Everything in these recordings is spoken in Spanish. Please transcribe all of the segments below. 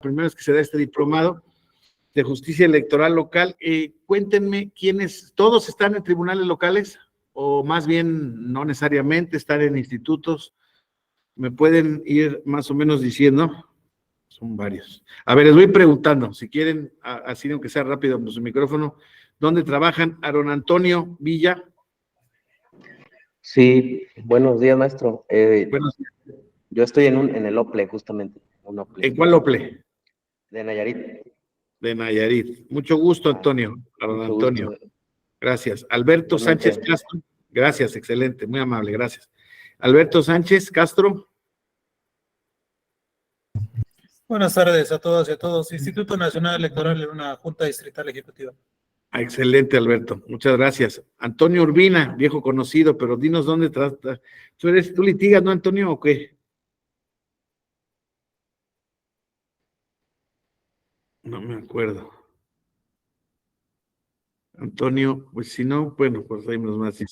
primera vez que se da este diplomado de justicia electoral local. Cuéntenme quiénes, ¿todos están en tribunales locales? O más bien no necesariamente, están en institutos. ¿Me pueden ir más o menos diciendo? Son varios. A ver, les voy preguntando, si quieren, así aunque sea rápido con su micrófono, ¿dónde trabajan? Aaron Antonio Villa. Sí, buenos días, maestro. Buenos días. Yo estoy en el OPLE, justamente. ¿En cuál OPLE? De Nayarit. De Nayarit. Mucho gusto, Antonio. Aaron Antonio. Gusto. Gracias. Alberto Sánchez Castro. Gracias, excelente, muy amable, gracias. Alberto Sánchez Castro. Buenas tardes a todas y a todos. Instituto Nacional Electoral en una Junta Distrital Ejecutiva. Excelente, Alberto. Muchas gracias. Antonio Urbina, viejo conocido, pero dinos dónde trata. ¿Tú litigas, no, Antonio, o qué? No me acuerdo. Antonio, pues si no, bueno, pues ahí nos más.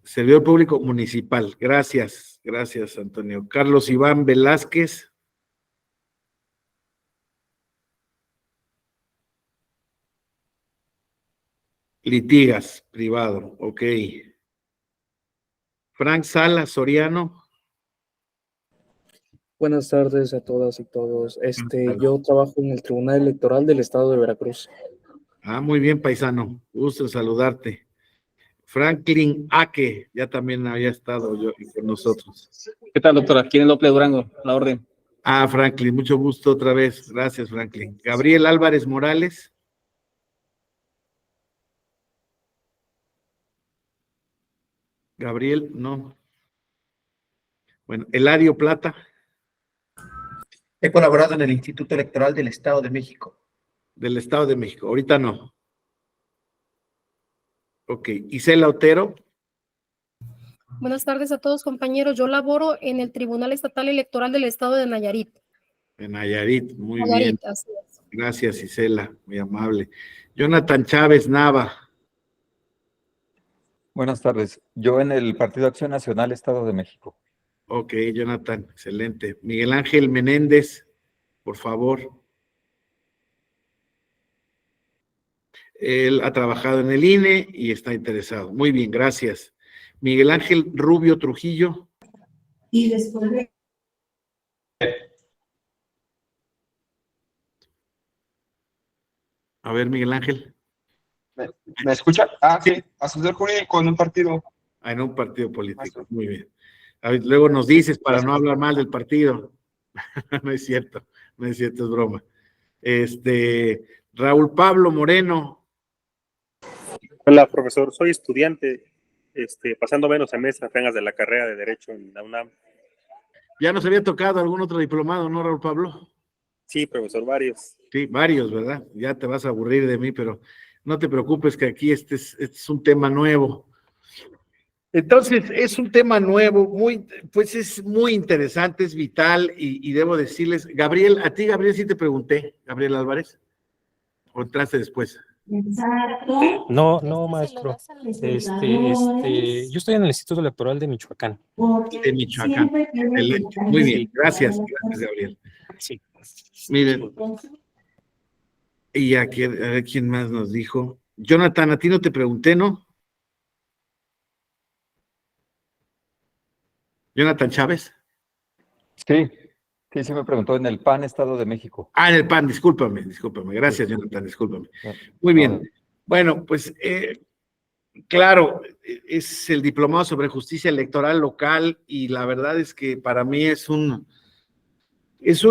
Servidor Público Municipal. Gracias, gracias, Antonio. Carlos Iván Velázquez. Litigas, privado, ok. Frank Sala Soriano. Buenas tardes a todas y todos. Yo trabajo en el Tribunal Electoral del Estado de Veracruz. Muy bien, paisano. Gusto en saludarte. Franklin Aque, ya también había estado yo con nosotros. ¿Qué tal, doctor? Aquí en el OPLE Durango, la orden. Franklin, mucho gusto otra vez. Gracias, Franklin. Gabriel Álvarez Morales. Gabriel, no. Bueno, Eladio Plata. He colaborado en el Instituto Electoral del Estado de México. Del Estado de México, ahorita no. Ok, Isela Otero. Buenas tardes a todos, compañeros. Yo laboro en el Tribunal Estatal Electoral del Estado de Nayarit. De Nayarit, muy bien. Así es. Gracias, Isela, muy amable. Jonathan Chávez Nava. Buenas tardes. Yo en el Partido Acción Nacional, Estado de México. Ok, Jonathan, excelente. Miguel Ángel Menéndez, por favor. Él ha trabajado en el INE y está interesado. Muy bien, gracias. Miguel Ángel Rubio Trujillo. Y después de... A ver, Miguel Ángel. ¿Me escucha? Sí, asesor jurídico en un partido. En un partido político, muy bien. A ver, luego nos dices para no hablar mal del partido. No es cierto, no es cierto, es broma. Raúl Pablo Moreno. Hola, profesor, soy estudiante, pasando menos semestre apenas de la carrera de Derecho en la UNAM. ¿Ya nos había tocado algún otro diplomado, no, Raúl Pablo? Sí, profesor, varios. Sí, varios, ¿verdad? Ya te vas a aburrir de mí, pero no te preocupes que aquí este es un tema nuevo. Entonces, es un tema nuevo, pues es muy interesante, es vital, y debo decirles, Gabriel, a ti, Gabriel, sí te pregunté, Gabriel Álvarez, ¿o entraste después? No, maestro. Yo estoy en el Instituto Electoral de Michoacán. De Michoacán. Excelente. Muy bien, gracias, Gabriel. Sí. Miren, y aquí, a ver quién más nos dijo. Jonathan, a ti no te pregunté, ¿no? Jonathan Chávez. Sí, me preguntó en el PAN, Estado de México. En el PAN, discúlpame. Gracias, sí. Jonathan, discúlpame. Muy bien. Bueno, pues, claro, es el diplomado sobre justicia electoral local, y la verdad es que para mí es un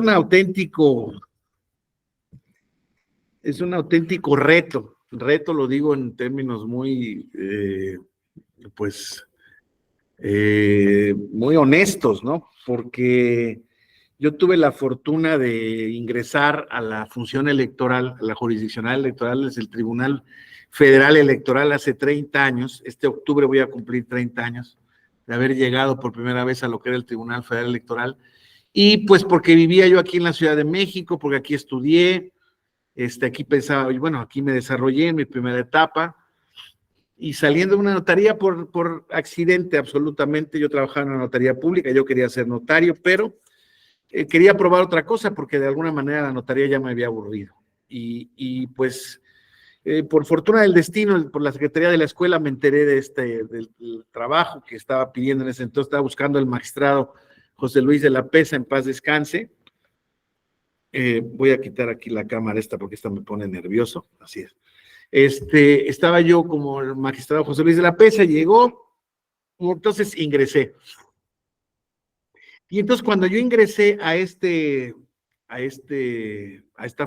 auténtico reto. Reto lo digo en términos muy, muy honestos, ¿no? Porque yo tuve la fortuna de ingresar a la función electoral, a la jurisdiccional electoral desde el Tribunal Federal Electoral hace 30 años. Este octubre voy a cumplir 30 años de haber llegado por primera vez a lo que era el Tribunal Federal Electoral. Y pues porque vivía yo aquí en la Ciudad de México, porque aquí estudié, aquí pensaba, bueno, aquí me desarrollé en mi primera etapa, y saliendo de una notaría por accidente absolutamente. Yo trabajaba en una notaría pública, yo quería ser notario, pero quería probar otra cosa porque de alguna manera la notaría ya me había aburrido. Y pues, por fortuna del destino, por la Secretaría de la Escuela me enteré del trabajo que estaba pidiendo en ese entonces, estaba buscando el magistrado José Luis de la Pesa, en paz descanse. Voy a quitar aquí la cámara esta porque esta me pone nervioso, así es. Estaba yo como el magistrado José Luis de la Pesa, llegó, y entonces ingresé. Y entonces cuando yo ingresé a esta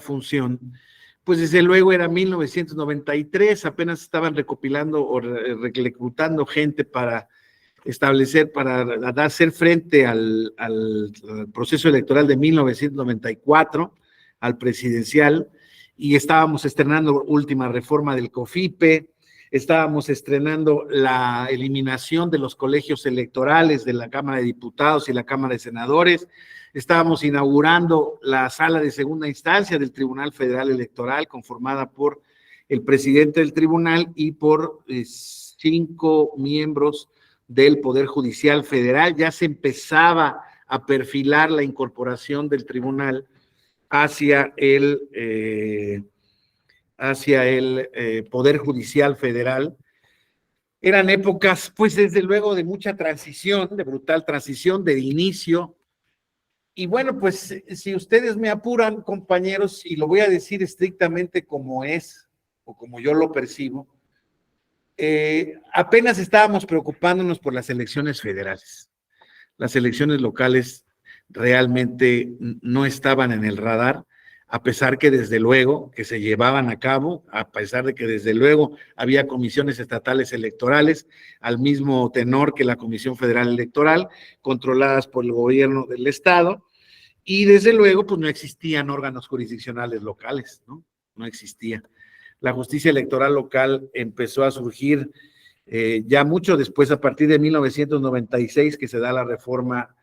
función, pues desde luego era 1993, apenas estaban recopilando o reclutando gente para establecer, para hacer frente al proceso electoral de 1994, al presidencial, y estábamos estrenando última reforma del COFIPE, estábamos estrenando la eliminación de los colegios electorales de la Cámara de Diputados y la Cámara de Senadores, estábamos inaugurando la sala de segunda instancia del Tribunal Federal Electoral, conformada por el presidente del tribunal y por 5 miembros del Poder Judicial Federal. Ya se empezaba a perfilar la incorporación del tribunal hacia el Poder Judicial Federal. Eran épocas, pues desde luego, de mucha transición, de brutal transición, de inicio. Y bueno, pues si ustedes me apuran, compañeros, y lo voy a decir estrictamente como es, o como yo lo percibo, apenas estábamos preocupándonos por las elecciones federales. Las elecciones locales realmente no estaban en el radar, a pesar que desde luego que se llevaban a cabo, a pesar de que desde luego había comisiones estatales electorales, al mismo tenor que la Comisión Federal Electoral, controladas por el gobierno del estado, y desde luego pues no existían órganos jurisdiccionales locales, ¿no? No existía. La justicia electoral local empezó a surgir ya mucho después, a partir de 1996, que se da la reforma,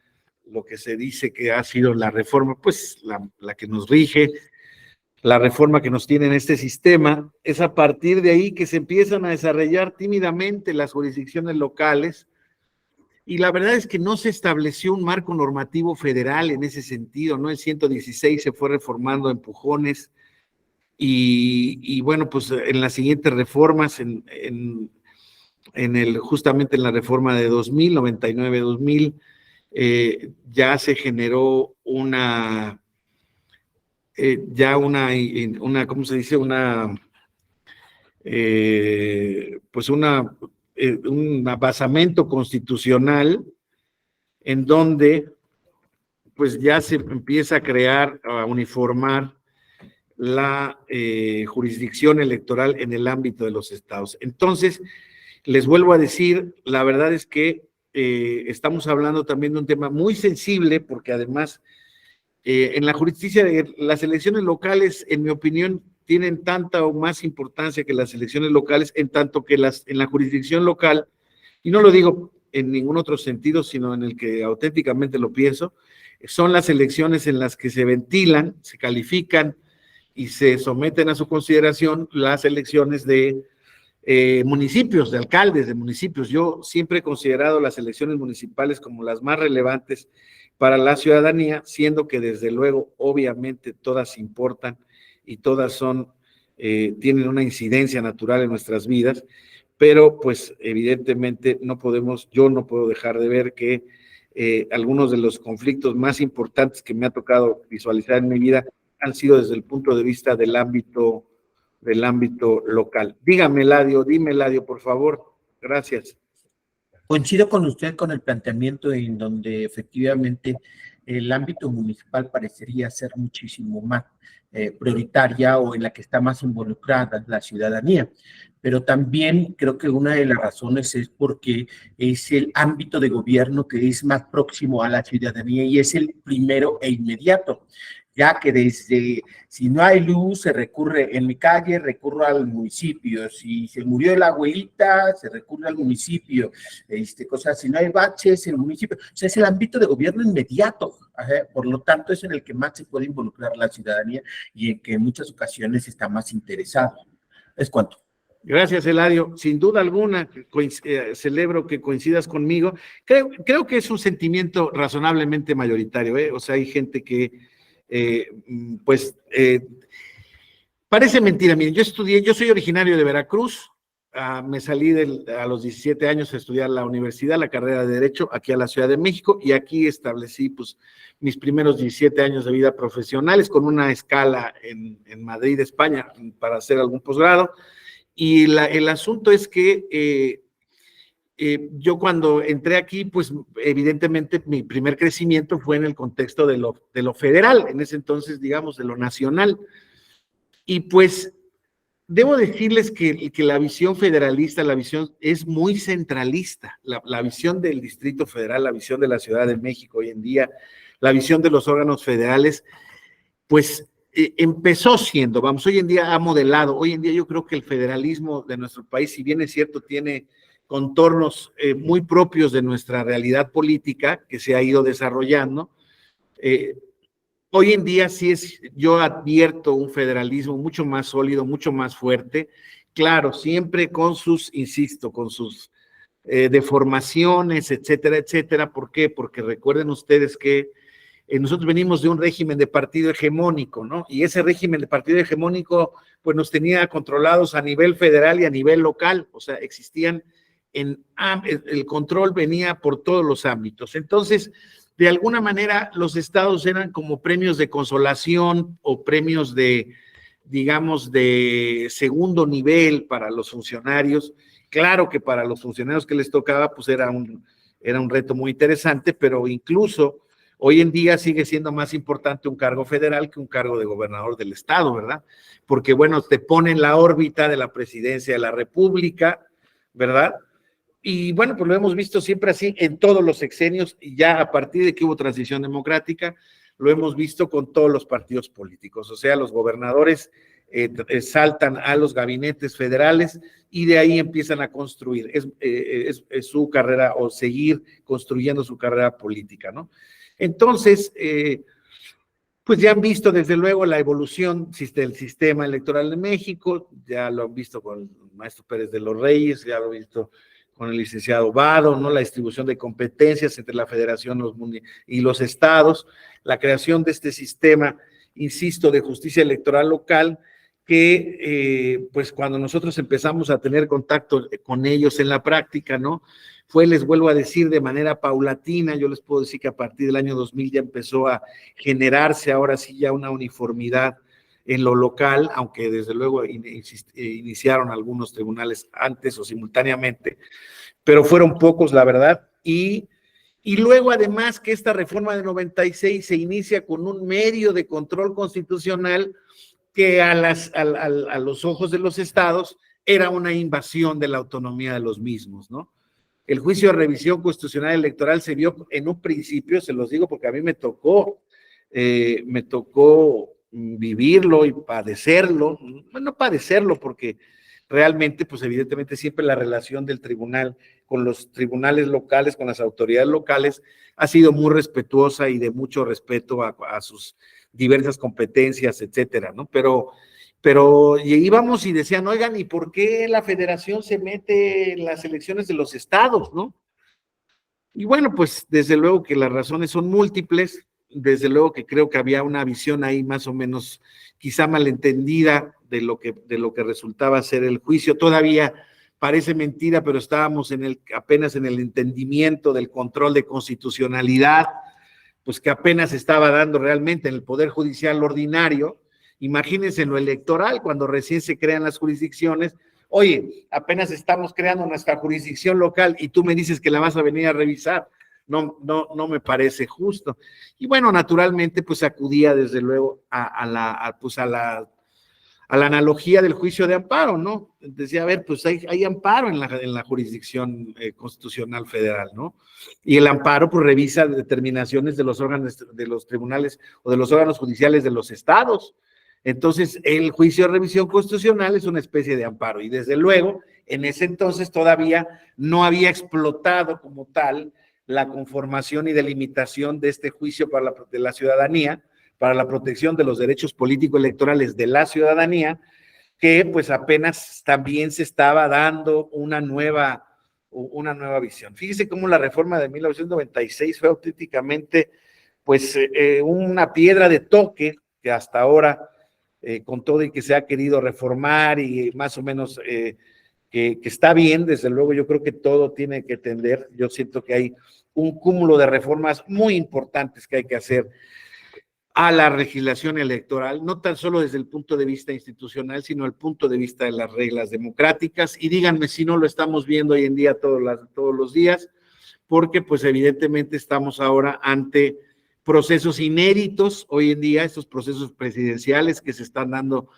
lo que se dice que ha sido la reforma, pues la que nos rige, la reforma que nos tiene en este sistema. Es a partir de ahí que se empiezan a desarrollar tímidamente las jurisdicciones locales, y la verdad es que no se estableció un marco normativo federal en ese sentido, ¿no? El 116 se fue reformando a empujones, y bueno, pues en las siguientes reformas, justamente en la reforma de 2000, 99-2000, ya se generó una, ¿cómo se dice? Un basamento constitucional en donde pues ya se empieza a crear, a uniformar la jurisdicción electoral en el ámbito de los estados. Entonces, les vuelvo a decir, la verdad es que estamos hablando también de un tema muy sensible, porque además en la justicia, las elecciones locales, en mi opinión, tienen tanta o más importancia que las elecciones locales, en tanto que en la jurisdicción local, y no lo digo en ningún otro sentido, sino en el que auténticamente lo pienso, son las elecciones en las que se ventilan, se califican y se someten a su consideración las elecciones de municipios, de alcaldes de municipios. Yo siempre he considerado las elecciones municipales como las más relevantes para la ciudadanía, siendo que desde luego, obviamente, todas importan y todas tienen una incidencia natural en nuestras vidas, pero pues evidentemente yo no puedo dejar de ver que algunos de los conflictos más importantes que me ha tocado visualizar en mi vida han sido desde el punto de vista del ámbito local. Dime, Eladio, por favor. Gracias. Coincido con usted con el planteamiento en donde efectivamente el ámbito municipal parecería ser muchísimo más prioritaria, o en la que está más involucrada la ciudadanía. Pero también creo que una de las razones es porque es el ámbito de gobierno que es más próximo a la ciudadanía y es el primero e inmediato, ya que si no hay luz, se recurre, en mi calle, recurro al municipio, si se murió la abuelita, se recurre al municipio, si no hay baches, el municipio, o sea, es el ámbito de gobierno inmediato, por lo tanto es en el que más se puede involucrar la ciudadanía y en que en muchas ocasiones está más interesado. ¿Es cuánto? Gracias, Eladio. Sin duda alguna, celebro que coincidas conmigo. Creo que es un sentimiento razonablemente mayoritario, ¿eh? O sea, hay gente que, parece mentira. Miren, yo soy originario de Veracruz, me salí a los 17 años a estudiar la universidad, la carrera de Derecho, aquí a la Ciudad de México, y aquí establecí, pues, mis primeros 17 años de vida profesionales con una escala en Madrid, España, para hacer algún posgrado. Y el asunto es que yo cuando entré aquí, pues evidentemente mi primer crecimiento fue en el contexto de lo federal, en ese entonces, digamos, de lo nacional. Y pues debo decirles que la visión federalista, la visión es muy centralista, la visión del Distrito Federal, la visión de la Ciudad de México hoy en día, la visión de los órganos federales, pues empezó siendo, vamos, hoy en día ha modelado, hoy en día yo creo que el federalismo de nuestro país, si bien es cierto, tiene contornos muy propios de nuestra realidad política que se ha ido desarrollando. Hoy en día yo advierto un federalismo mucho más sólido, mucho más fuerte, claro, siempre con sus, insisto, con sus deformaciones, etcétera, etcétera. ¿Por qué? Porque recuerden ustedes que nosotros venimos de un régimen de partido hegemónico, ¿no? Y ese régimen de partido hegemónico, pues nos tenía controlados a nivel federal y a nivel local, o sea, existían, el control venía por todos los ámbitos. Entonces, de alguna manera, los estados eran como premios de consolación o premios de, digamos, de segundo nivel para los funcionarios. Claro que para los funcionarios que les tocaba, pues era un reto muy interesante, pero incluso hoy en día sigue siendo más importante un cargo federal que un cargo de gobernador del estado, ¿verdad? Porque, bueno, te pone en la órbita de la presidencia de la República, ¿verdad? Y, bueno, pues lo hemos visto siempre así en todos los sexenios, y ya a partir de que hubo transición democrática, lo hemos visto con todos los partidos políticos. O sea, los gobernadores saltan a los gabinetes federales y de ahí empiezan a construir es su carrera o seguir construyendo su carrera política, ¿no? Entonces, pues ya han visto desde luego la evolución del sistema electoral de México, ya lo han visto con el maestro Pérez de los Reyes, ya lo han visto con el licenciado Vado, ¿no? La distribución de competencias entre la federación y los estados, la creación de este sistema, insisto, de justicia electoral local, que pues cuando nosotros empezamos a tener contacto con ellos en la práctica, ¿no? Les vuelvo a decir, de manera paulatina. Yo les puedo decir que a partir del año 2000 ya empezó a generarse ahora sí ya una uniformidad en lo local, aunque desde luego iniciaron algunos tribunales antes o simultáneamente, pero fueron pocos, la verdad. Y luego, además, que esta reforma de 96 se inicia con un medio de control constitucional que a los ojos de los estados era una invasión de la autonomía de los mismos, ¿no? El juicio de revisión constitucional electoral se vio en un principio, se los digo porque a mí me tocó vivirlo y padecerlo, bueno, no padecerlo porque realmente, pues evidentemente siempre la relación del tribunal con los tribunales locales, con las autoridades locales, ha sido muy respetuosa y de mucho respeto a sus diversas competencias, etcétera, ¿no? Pero íbamos y decían, oigan, ¿y por qué la federación se mete en las elecciones de los estados, no? Y bueno, pues desde luego que las razones son múltiples, desde luego que creo que había una visión ahí más o menos quizá malentendida de lo que resultaba ser el juicio. Todavía parece mentira, pero estábamos apenas en el entendimiento del control de constitucionalidad, pues que apenas estaba dando realmente en el Poder Judicial ordinario. Imagínense en lo electoral, cuando recién se crean las jurisdicciones. Oye, apenas estamos creando nuestra jurisdicción local y tú me dices que la vas a venir a revisar. No me parece justo. Y bueno, naturalmente, pues acudía desde luego a la analogía del juicio de amparo, ¿no? Decía, a ver, pues hay amparo en la jurisdicción constitucional federal, ¿no? Y el amparo, pues revisa determinaciones de los órganos, de los tribunales o de los órganos judiciales de los estados. Entonces, el juicio de revisión constitucional es una especie de amparo y desde luego, en ese entonces todavía no había explotado como tal la conformación y delimitación de este juicio de la ciudadanía, para la protección de los derechos político-electorales de la ciudadanía, que pues apenas también se estaba dando una nueva visión. Fíjese cómo la reforma de 1996 fue auténticamente pues una piedra de toque que hasta ahora, con todo y que se ha querido reformar y más o menos que está bien, desde luego yo creo que todo tiene que tender, yo siento que hay un cúmulo de reformas muy importantes que hay que hacer a la legislación electoral, no tan solo desde el punto de vista institucional, sino el punto de vista de las reglas democráticas, y díganme si no lo estamos viendo hoy en día todos los días, porque pues evidentemente estamos ahora ante procesos inéditos hoy en día, estos procesos presidenciales que se están dando,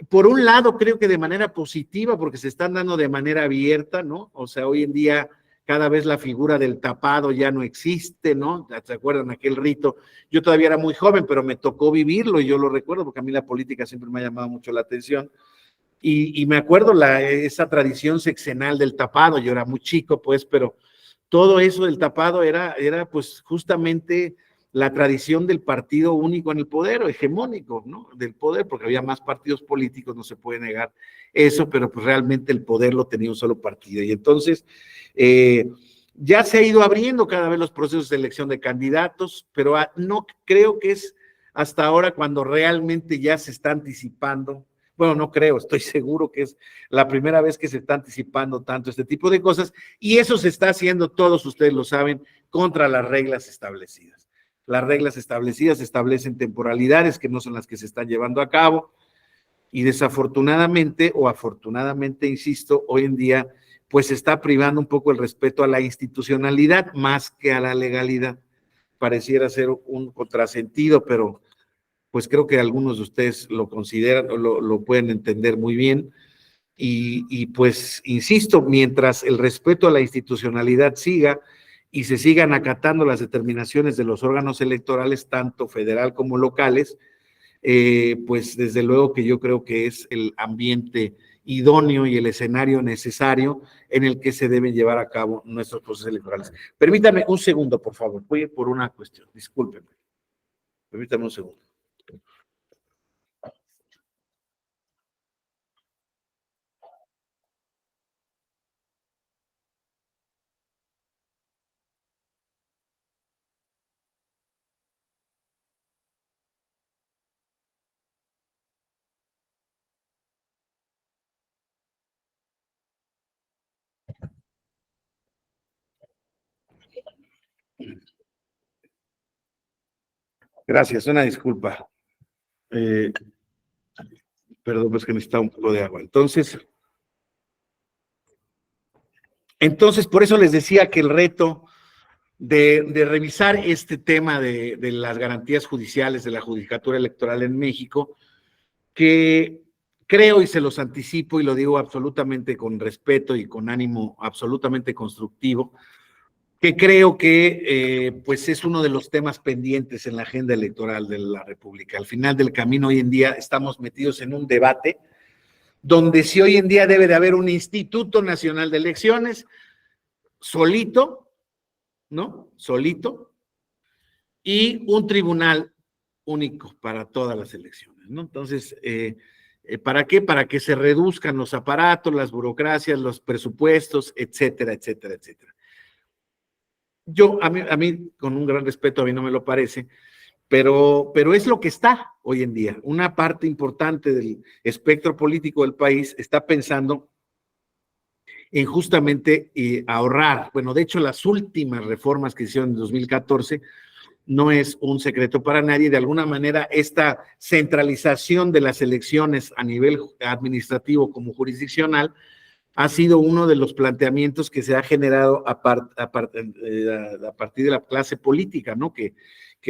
por un lado creo que de manera positiva, porque se están dando de manera abierta, ¿no? O sea, hoy en día cada vez la figura del tapado ya no existe, ¿no? ¿Se acuerdan aquel rito? Yo todavía era muy joven, pero me tocó vivirlo y yo lo recuerdo porque a mí la política siempre me ha llamado mucho la atención. Y me acuerdo esa tradición sexenal del tapado, yo era muy chico, pues, pero todo eso del tapado era pues justamente la tradición del partido único en el poder, o hegemónico, ¿no? Del poder, porque había más partidos políticos, no se puede negar eso, pero pues realmente el poder lo tenía un solo partido. Y entonces ya se ha ido abriendo cada vez los procesos de elección de candidatos, pero no creo que es hasta ahora cuando realmente ya se está anticipando. Bueno, no creo, estoy seguro que es la primera vez que se está anticipando tanto este tipo de cosas, y eso se está haciendo, todos ustedes lo saben, contra las reglas establecidas. Las reglas establecidas establecen temporalidades que no son las que se están llevando a cabo, y desafortunadamente o afortunadamente, insisto, hoy en día pues se está privando un poco el respeto a la institucionalidad más que a la legalidad. Pareciera ser un contrasentido, pero pues creo que algunos de ustedes lo consideran o lo pueden entender muy bien. Y pues, insisto, mientras el respeto a la institucionalidad siga y se sigan acatando las determinaciones de los órganos electorales, tanto federal como locales, pues desde luego que yo creo que es el ambiente idóneo y el escenario necesario en el que se deben llevar a cabo nuestros procesos electorales. Permítame un segundo, por favor, voy por una cuestión, discúlpenme. Permítame un segundo. Gracias, una disculpa. Perdón, pues que necesitaba un poco de agua. Entonces, por eso les decía que el reto de revisar este tema de las garantías judiciales de la Judicatura Electoral en México, que creo y se los anticipo y lo digo absolutamente con respeto y con ánimo absolutamente constructivo, que creo que pues es uno de los temas pendientes en la agenda electoral de la República. Al final del camino, hoy en día estamos metidos en un debate donde si hoy en día debe de haber un Instituto Nacional de Elecciones solito, ¿no? Solito, y un tribunal único para todas las elecciones, ¿no? Entonces, ¿para qué? Para que se reduzcan los aparatos, las burocracias, los presupuestos, etcétera, etcétera, etcétera. A mí, con un gran respeto, a mí no me lo parece, pero es lo que está hoy en día. Una parte importante del espectro político del país está pensando en justamente ahorrar. Bueno, de hecho, las últimas reformas que hicieron en 2014 no es un secreto para nadie. De alguna manera, esta centralización de las elecciones a nivel administrativo como jurisdiccional ha sido uno de los planteamientos que se ha generado a partir de la clase política, ¿no? Que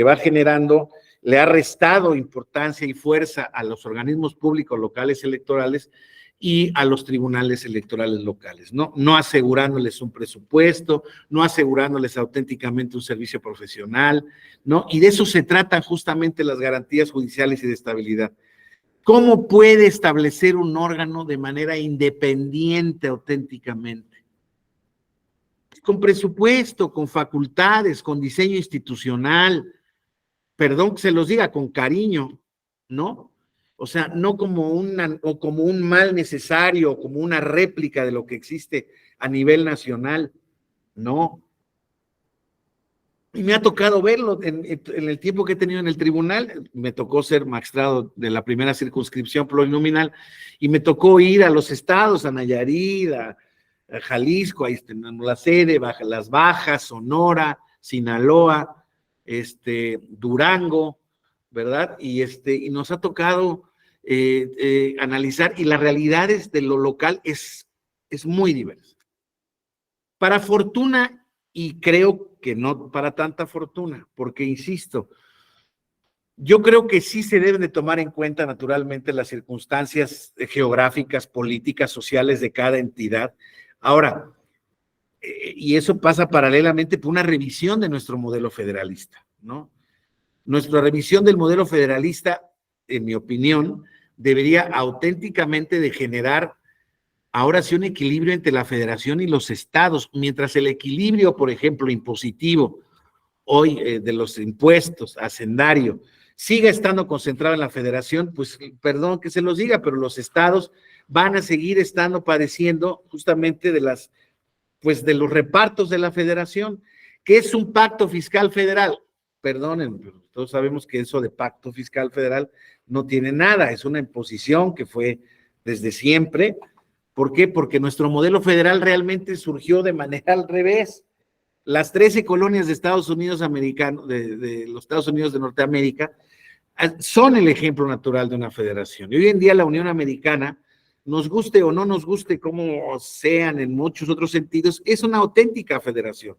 va generando, le ha restado importancia y fuerza a los organismos públicos locales electorales y a los tribunales electorales locales, ¿no? No asegurándoles un presupuesto, no asegurándoles auténticamente un servicio profesional, ¿no? Y de eso se tratan justamente las garantías judiciales y de estabilidad. ¿Cómo puede establecer un órgano de manera independiente auténticamente? Con presupuesto, con facultades, con diseño institucional, perdón que se los diga, con cariño, ¿no? O sea, no como como un mal necesario, como una réplica de lo que existe a nivel nacional, no. Y me ha tocado verlo en el tiempo que he tenido en el tribunal. Me tocó ser magistrado de la primera circunscripción plurinominal y me tocó ir a los estados, a Nayarit, a Jalisco, ahí tenemos la sede, Las Bajas, Sonora, Sinaloa, Durango, ¿verdad? Y nos ha tocado analizar, y las realidades de lo local es muy diversa. Para fortuna, y creo que no para tanta fortuna, porque insisto, yo creo que sí se deben de tomar en cuenta naturalmente las circunstancias geográficas, políticas, sociales de cada entidad. Ahora, y eso pasa paralelamente por una revisión de nuestro modelo federalista, ¿no? Nuestra revisión del modelo federalista, en mi opinión, debería auténticamente de generar ahora sí un equilibrio entre la federación y los estados, mientras el equilibrio, por ejemplo, impositivo, hoy de los impuestos, hacendario, siga estando concentrado en la federación, pues perdón que se los diga, pero los estados van a seguir estando padeciendo justamente de los repartos de la federación, que es un pacto fiscal federal. Perdonen, pero todos sabemos que eso de pacto fiscal federal no tiene nada, es una imposición que fue desde siempre. ¿Por qué? Porque nuestro modelo federal realmente surgió de manera al revés. Las 13 colonias de Estados Unidos americanos, de los Estados Unidos de Norteamérica, son el ejemplo natural de una federación. Y hoy en día la Unión Americana, nos guste o no nos guste, como sean en muchos otros sentidos, es una auténtica federación.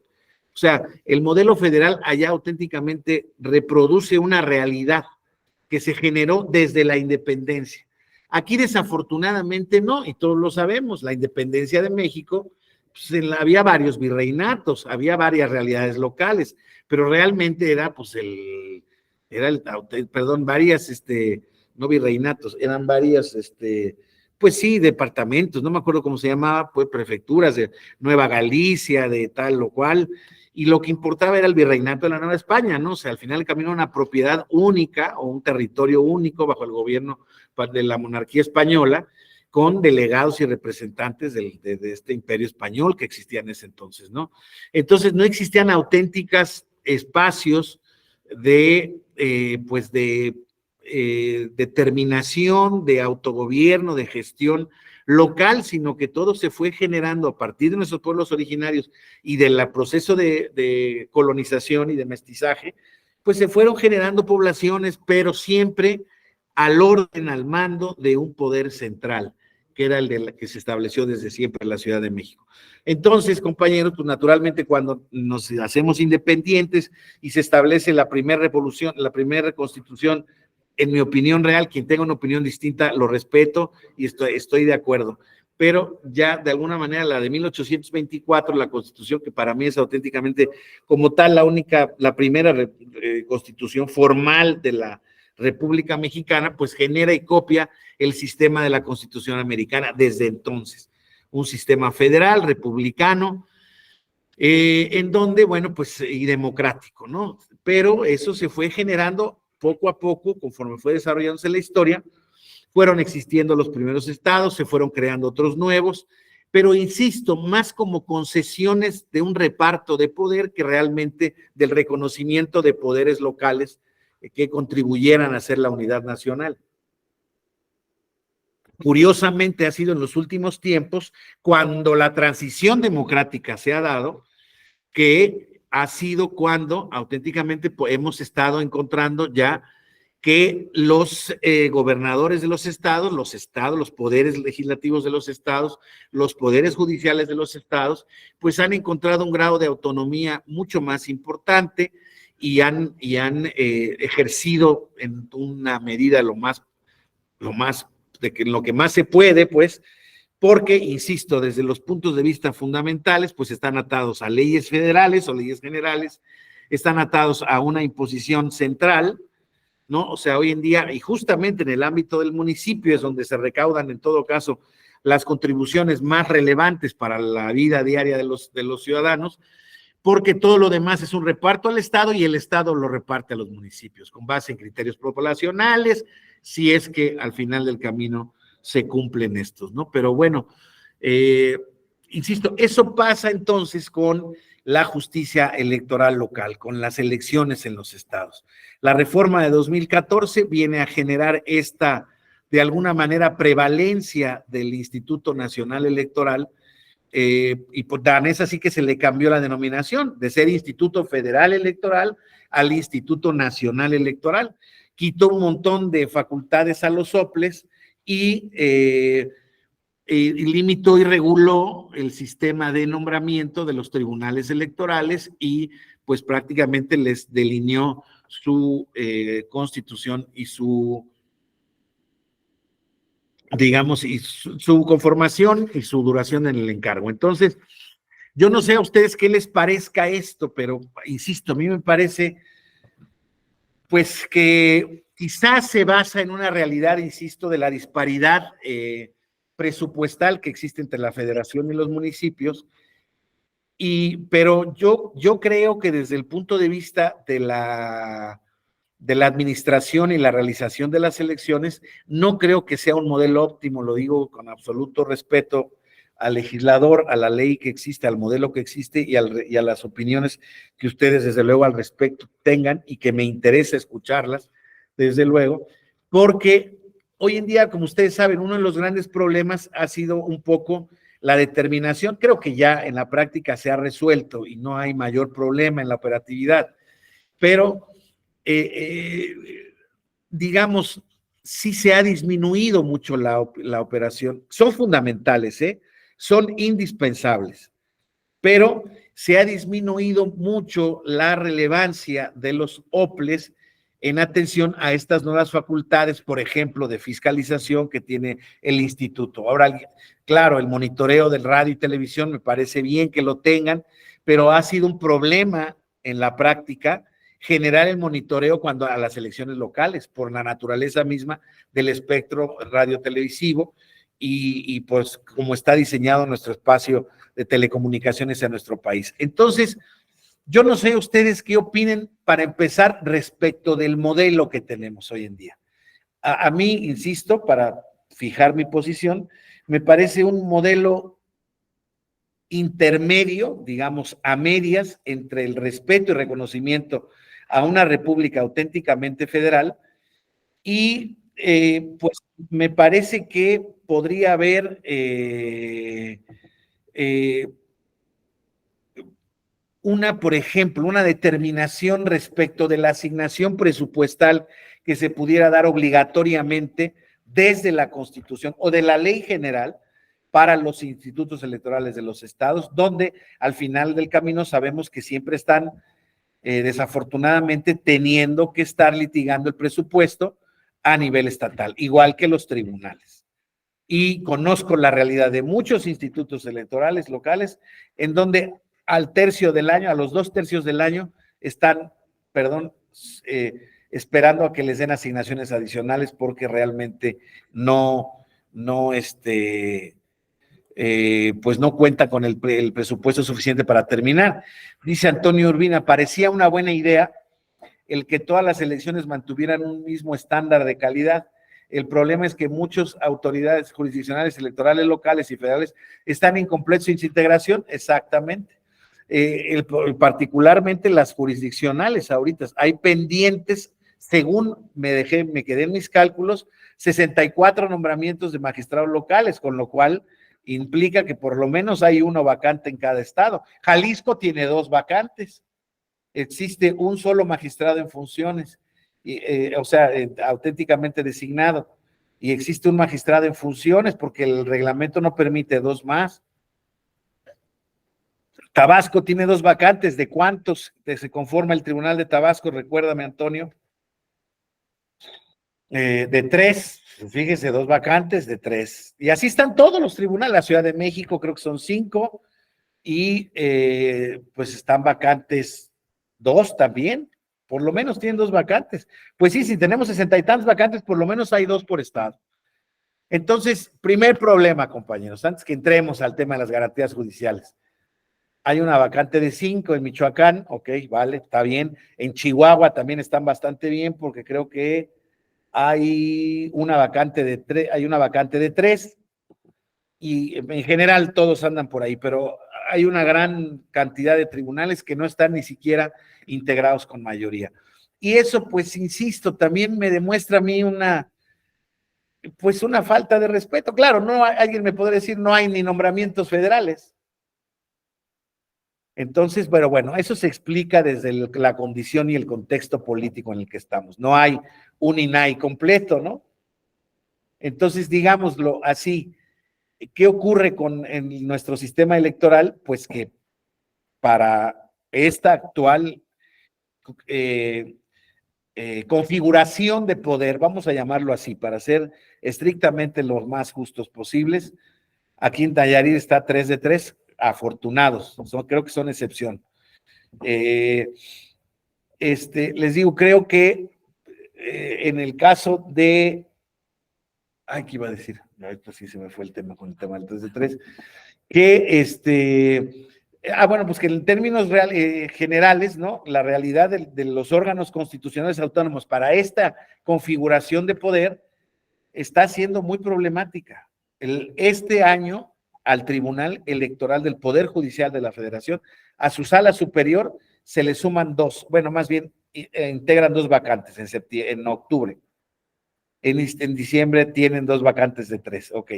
O sea, el modelo federal allá auténticamente reproduce una realidad que se generó desde la independencia. Aquí desafortunadamente no, y todos lo sabemos, la independencia de México, pues había varios virreinatos, había varias realidades locales, pero realmente era varias, no virreinatos, eran varias, pues sí, departamentos, no me acuerdo cómo se llamaba, pues prefecturas de Nueva Galicia, de tal o cual, y lo que importaba era el virreinato de la Nueva España, ¿no? O sea, al final el camino era una propiedad única o un territorio único bajo el gobierno de la monarquía española, con delegados y representantes de este imperio español que existía en ese entonces, ¿no? Entonces no existían auténticos espacios de determinación, de autogobierno, de gestión local, sino que todo se fue generando a partir de nuestros pueblos originarios y del proceso de colonización y de mestizaje, pues se fueron generando poblaciones, pero siempre al orden, al mando de un poder central, que era el de la que se estableció desde siempre en la Ciudad de México. Entonces, compañeros, pues naturalmente cuando nos hacemos independientes y se establece la primera revolución, la primera constitución, en mi opinión real, quien tenga una opinión distinta, lo respeto y estoy de acuerdo. Pero ya de alguna manera la de 1824, la constitución que para mí es auténticamente como tal la primera constitución formal de la República Mexicana, pues genera y copia el sistema de la Constitución americana desde entonces. Un sistema federal, republicano, en donde, bueno, pues, y democrático, ¿no? Pero eso se fue generando poco a poco, conforme fue desarrollándose la historia, fueron existiendo los primeros estados, se fueron creando otros nuevos, pero insisto, más como concesiones de un reparto de poder que realmente del reconocimiento de poderes locales que contribuyeran a hacer la unidad nacional. Curiosamente ha sido en los últimos tiempos, cuando la transición democrática se ha dado, que ha sido cuando auténticamente hemos estado encontrando ya que los gobernadores de los estados, los poderes legislativos de los estados, los poderes judiciales de los estados, pues han encontrado un grado de autonomía mucho más importante y han ejercido en una medida lo que más se puede, pues, porque, insisto, desde los puntos de vista fundamentales, pues están atados a leyes federales o leyes generales, están atados a una imposición central, ¿no? O sea, hoy en día, y justamente en el ámbito del municipio es donde se recaudan, en todo caso, las contribuciones más relevantes para la vida diaria de los ciudadanos, porque todo lo demás es un reparto al Estado y el Estado lo reparte a los municipios con base en criterios poblacionales, si es que al final del camino se cumplen estos, ¿no? Pero bueno, insisto, eso pasa entonces con la justicia electoral local, con las elecciones en los estados. La reforma de 2014 viene a generar esta, de alguna manera, prevalencia del Instituto Nacional Electoral, y por tan es así que se le cambió la denominación de ser Instituto Federal Electoral al Instituto Nacional Electoral. Quitó un montón de facultades a los OPLES y limitó y reguló el sistema de nombramiento de los tribunales electorales y pues prácticamente les delineó su constitución y su, digamos, y su conformación y su duración en el encargo. Entonces, yo no sé a ustedes qué les parezca esto, pero insisto, a mí me parece pues que quizás se basa en una realidad, insisto, de la disparidad presupuestal que existe entre la federación y los municipios, pero yo creo que desde el punto de vista de la administración y la realización de las elecciones, no creo que sea un modelo óptimo, lo digo con absoluto respeto al legislador, a la ley que existe, al modelo que existe y a las opiniones que ustedes desde luego al respecto tengan y que me interesa escucharlas, desde luego, porque hoy en día, como ustedes saben, uno de los grandes problemas ha sido un poco la determinación. Creo que ya en la práctica se ha resuelto y no hay mayor problema en la operatividad, pero digamos, sí se ha disminuido mucho la operación. Son fundamentales, son indispensables, pero se ha disminuido mucho la relevancia de los OPLES en atención a estas nuevas facultades, por ejemplo, de fiscalización que tiene el instituto. Ahora, claro, el monitoreo del radio y televisión me parece bien que lo tengan, pero ha sido un problema en la práctica generar el monitoreo cuando a las elecciones locales, por la naturaleza misma del espectro radiotelevisivo y pues como está diseñado nuestro espacio de telecomunicaciones en nuestro país. Entonces, yo no sé ustedes qué opinen para empezar respecto del modelo que tenemos hoy en día. A mí, insisto, para fijar mi posición, me parece un modelo intermedio, digamos, a medias, entre el respeto y reconocimiento a una república auténticamente federal y pues me parece que podría haber por ejemplo, una determinación respecto de la asignación presupuestal que se pudiera dar obligatoriamente desde la Constitución o de la Ley General para los institutos electorales de los estados, donde al final del camino sabemos que siempre están desafortunadamente teniendo que estar litigando el presupuesto a nivel estatal, igual que los tribunales. Y conozco la realidad de muchos institutos electorales locales en donde al tercio del año, a los 2 tercios del año, están, esperando a que les den asignaciones adicionales porque realmente pues no cuenta con el presupuesto suficiente para terminar. Dice Antonio Urbina, parecía una buena idea el que todas las elecciones mantuvieran un mismo estándar de calidad. El problema es que muchas autoridades jurisdiccionales, electorales locales y federales están en completa integración, exactamente. Particularmente las jurisdiccionales ahorita, hay pendientes, según me quedé en mis cálculos, 64 nombramientos de magistrados locales, con lo cual implica que por lo menos hay uno vacante en cada estado. Jalisco tiene 2 vacantes, existe un solo magistrado en funciones, auténticamente designado, y existe un magistrado en funciones porque el reglamento no permite 2 más. Tabasco tiene 2 vacantes. ¿De cuántos se conforma el Tribunal de Tabasco? Recuérdame, Antonio. De 3, fíjese, 2 vacantes de 3. Y así están todos los tribunales. La Ciudad de México creo que son 5 y pues están vacantes 2 también. Por lo menos tienen 2 vacantes. Pues sí, si tenemos 60 y tantos vacantes, por lo menos hay 2 por estado. Entonces, primer problema, compañeros, antes que entremos al tema de las garantías judiciales. Hay una vacante de 5 en Michoacán, ok, vale, está bien. En Chihuahua también están bastante bien porque creo que hay una vacante de 3, y en general todos andan por ahí, pero hay una gran cantidad de tribunales que no están ni siquiera integrados con mayoría. Y eso, pues, insisto, también me demuestra a mí una falta de respeto. Claro, no, alguien me podría decir, no hay ni nombramientos federales. Entonces, pero bueno, eso se explica desde la condición y el contexto político en el que estamos. No hay un INAI completo, ¿no? Entonces, digámoslo así, ¿qué ocurre en nuestro sistema electoral? Pues que para esta actual configuración de poder, vamos a llamarlo así, para ser estrictamente los más justos posibles, aquí en Nayarit está 3 de 3, afortunados, creo que son excepción. Les digo, creo que en el caso de, ¿qué iba a decir? Ahorita sí se me fue el tema con el tema del 3 de 3, que bueno, pues que en términos generales, ¿no? La realidad de los órganos constitucionales autónomos para esta configuración de poder está siendo muy problemática. Este año, al Tribunal Electoral del Poder Judicial de la Federación, a su sala superior se le suman 2, bueno, más bien integran 2 vacantes en octubre. En diciembre tienen 2 vacantes de 3, ok.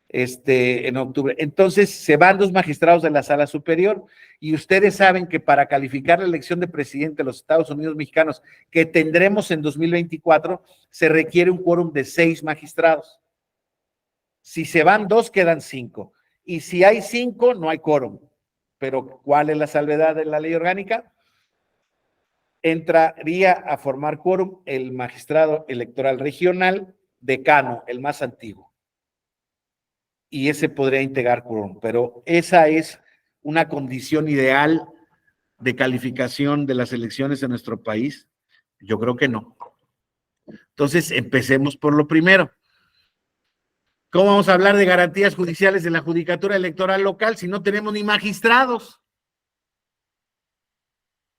En octubre. Entonces se van 2 magistrados de la sala superior, y ustedes saben que para calificar la elección de presidente de los Estados Unidos mexicanos que tendremos en 2024, se requiere un quórum de 6 magistrados. Si se van 2, quedan 5. Y si hay 5, no hay quórum. Pero ¿cuál es la salvedad de la ley orgánica? Entraría a formar quórum el magistrado electoral regional decano, el más antiguo. Y ese podría integrar quórum, pero esa es una condición ideal de calificación de las elecciones en nuestro país. Yo creo que no. Entonces, empecemos por lo primero. ¿Cómo vamos a hablar de garantías judiciales de la judicatura electoral local si no tenemos ni magistrados?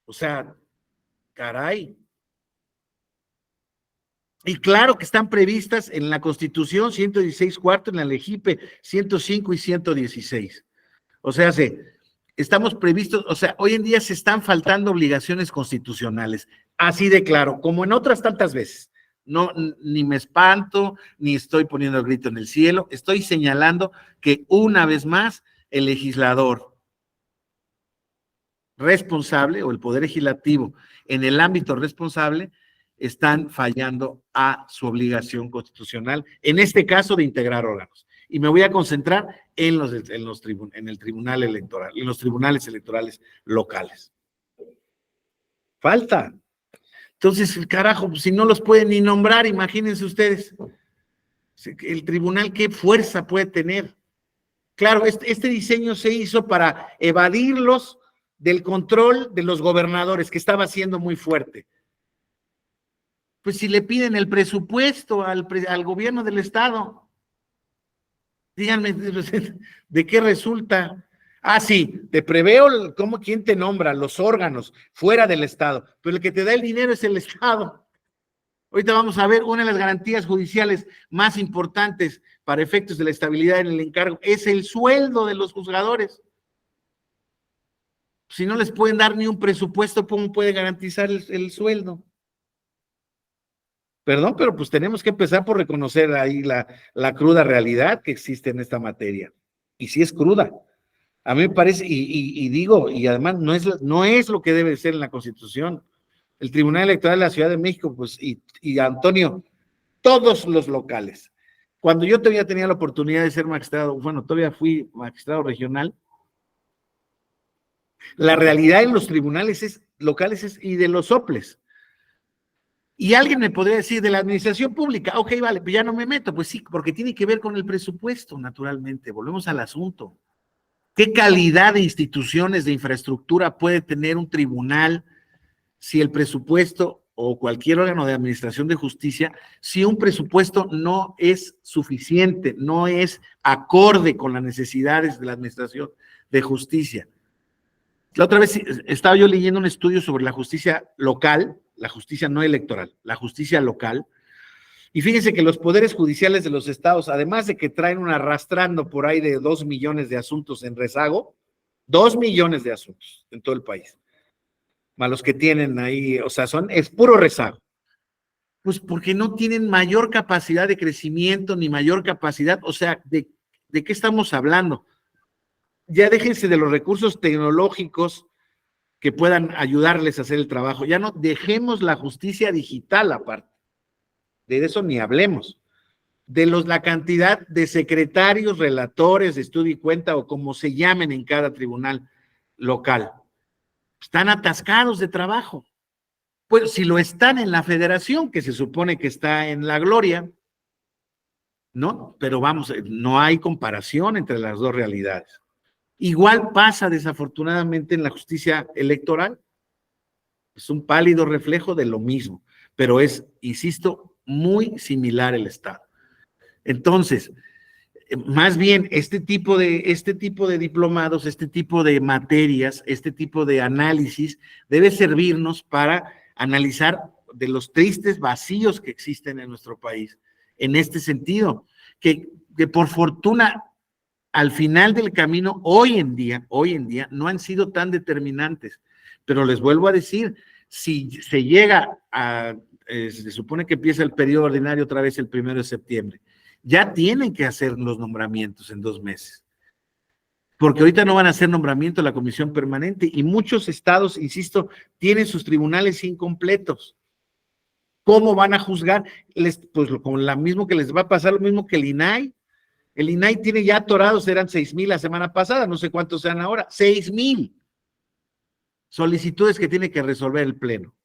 O sea, caray. Y claro que están previstas en la Constitución 116 cuarto, en la LEGIPE 105 y 116. O sea, estamos previstos, o sea, hoy en día se están faltando obligaciones constitucionales, así de claro, como en otras tantas veces. No, ni me espanto, ni estoy poniendo el grito en el cielo, estoy señalando que una vez más el legislador responsable o el poder legislativo en el ámbito responsable están fallando a su obligación constitucional, en este caso de integrar órganos. Y me voy a concentrar en el tribunal electoral, en los tribunales electorales locales. Falta. Entonces, carajo, si no los pueden ni nombrar, imagínense ustedes, el tribunal, ¿qué fuerza puede tener? Claro, este diseño se hizo para evadirlos del control de los gobernadores, que estaba siendo muy fuerte. Pues si le piden el presupuesto al gobierno del estado, díganme, ¿de qué resulta? Sí, te preveo quién te nombra, los órganos fuera del estado, pero el que te da el dinero es el estado. Ahorita vamos a ver una de las garantías judiciales más importantes para efectos de la estabilidad en el encargo, es el sueldo de los juzgadores. Si no les pueden dar ni un presupuesto, ¿cómo pueden garantizar el sueldo? Perdón, pero pues tenemos que empezar por reconocer ahí la cruda realidad que existe en esta materia. Y sí es cruda. A mí me parece, y digo, y además no es lo que debe ser en la Constitución. El Tribunal Electoral de la Ciudad de México, pues, y Antonio, todos los locales. Cuando yo todavía tenía la oportunidad de ser magistrado, bueno, todavía fui magistrado regional, la realidad en los tribunales locales y de los soples. Y alguien me podría decir de la administración pública, ok, vale, pues ya no me meto, pues sí, porque tiene que ver con el presupuesto, naturalmente. Volvemos al asunto. ¿Qué calidad de instituciones de infraestructura puede tener un tribunal si el presupuesto o cualquier órgano de administración de justicia, si un presupuesto no es suficiente, no es acorde con las necesidades de la administración de justicia? La otra vez estaba yo leyendo un estudio sobre la justicia local, la justicia no electoral, la justicia local, Y fíjense que los poderes judiciales de los estados, además de que traen un arrastrando por ahí de 2 millones de asuntos en rezago, 2 millones de asuntos en todo el país, más los que tienen ahí, o sea, es puro rezago. Pues porque no tienen mayor capacidad de crecimiento ni mayor capacidad, o sea, ¿de qué estamos hablando? Ya déjense de los recursos tecnológicos que puedan ayudarles a hacer el trabajo, ya no dejemos la justicia digital aparte, de eso ni hablemos, de la cantidad de secretarios, relatores de estudio y cuenta o como se llamen en cada tribunal local, están atascados de trabajo. Pues si lo están en la federación, que se supone que está en la gloria, ¿no? Pero vamos, no hay comparación entre las dos realidades. Igual pasa desafortunadamente en la justicia electoral. Es un pálido reflejo de lo mismo, pero es, insisto, muy similar el Estado. Entonces, más bien, este tipo de diplomados, este tipo de materias, este tipo de análisis debe servirnos para analizar de los tristes vacíos que existen en nuestro país, en este sentido, que por fortuna, al final del camino, hoy en día, no han sido tan determinantes, pero les vuelvo a decir, si se llega se supone que empieza el periodo ordinario otra vez el 1 de septiembre, ya tienen que hacer los nombramientos en 2 meses, porque ahorita no van a hacer nombramiento de la comisión permanente y muchos estados, insisto, tienen sus tribunales incompletos. ¿Cómo van a juzgar? Pues con lo mismo que les va a pasar, lo mismo que el INAI. El INAI tiene ya atorados, eran 6,000 la semana pasada, no sé cuántos sean ahora, 6,000 solicitudes que tiene que resolver el Pleno.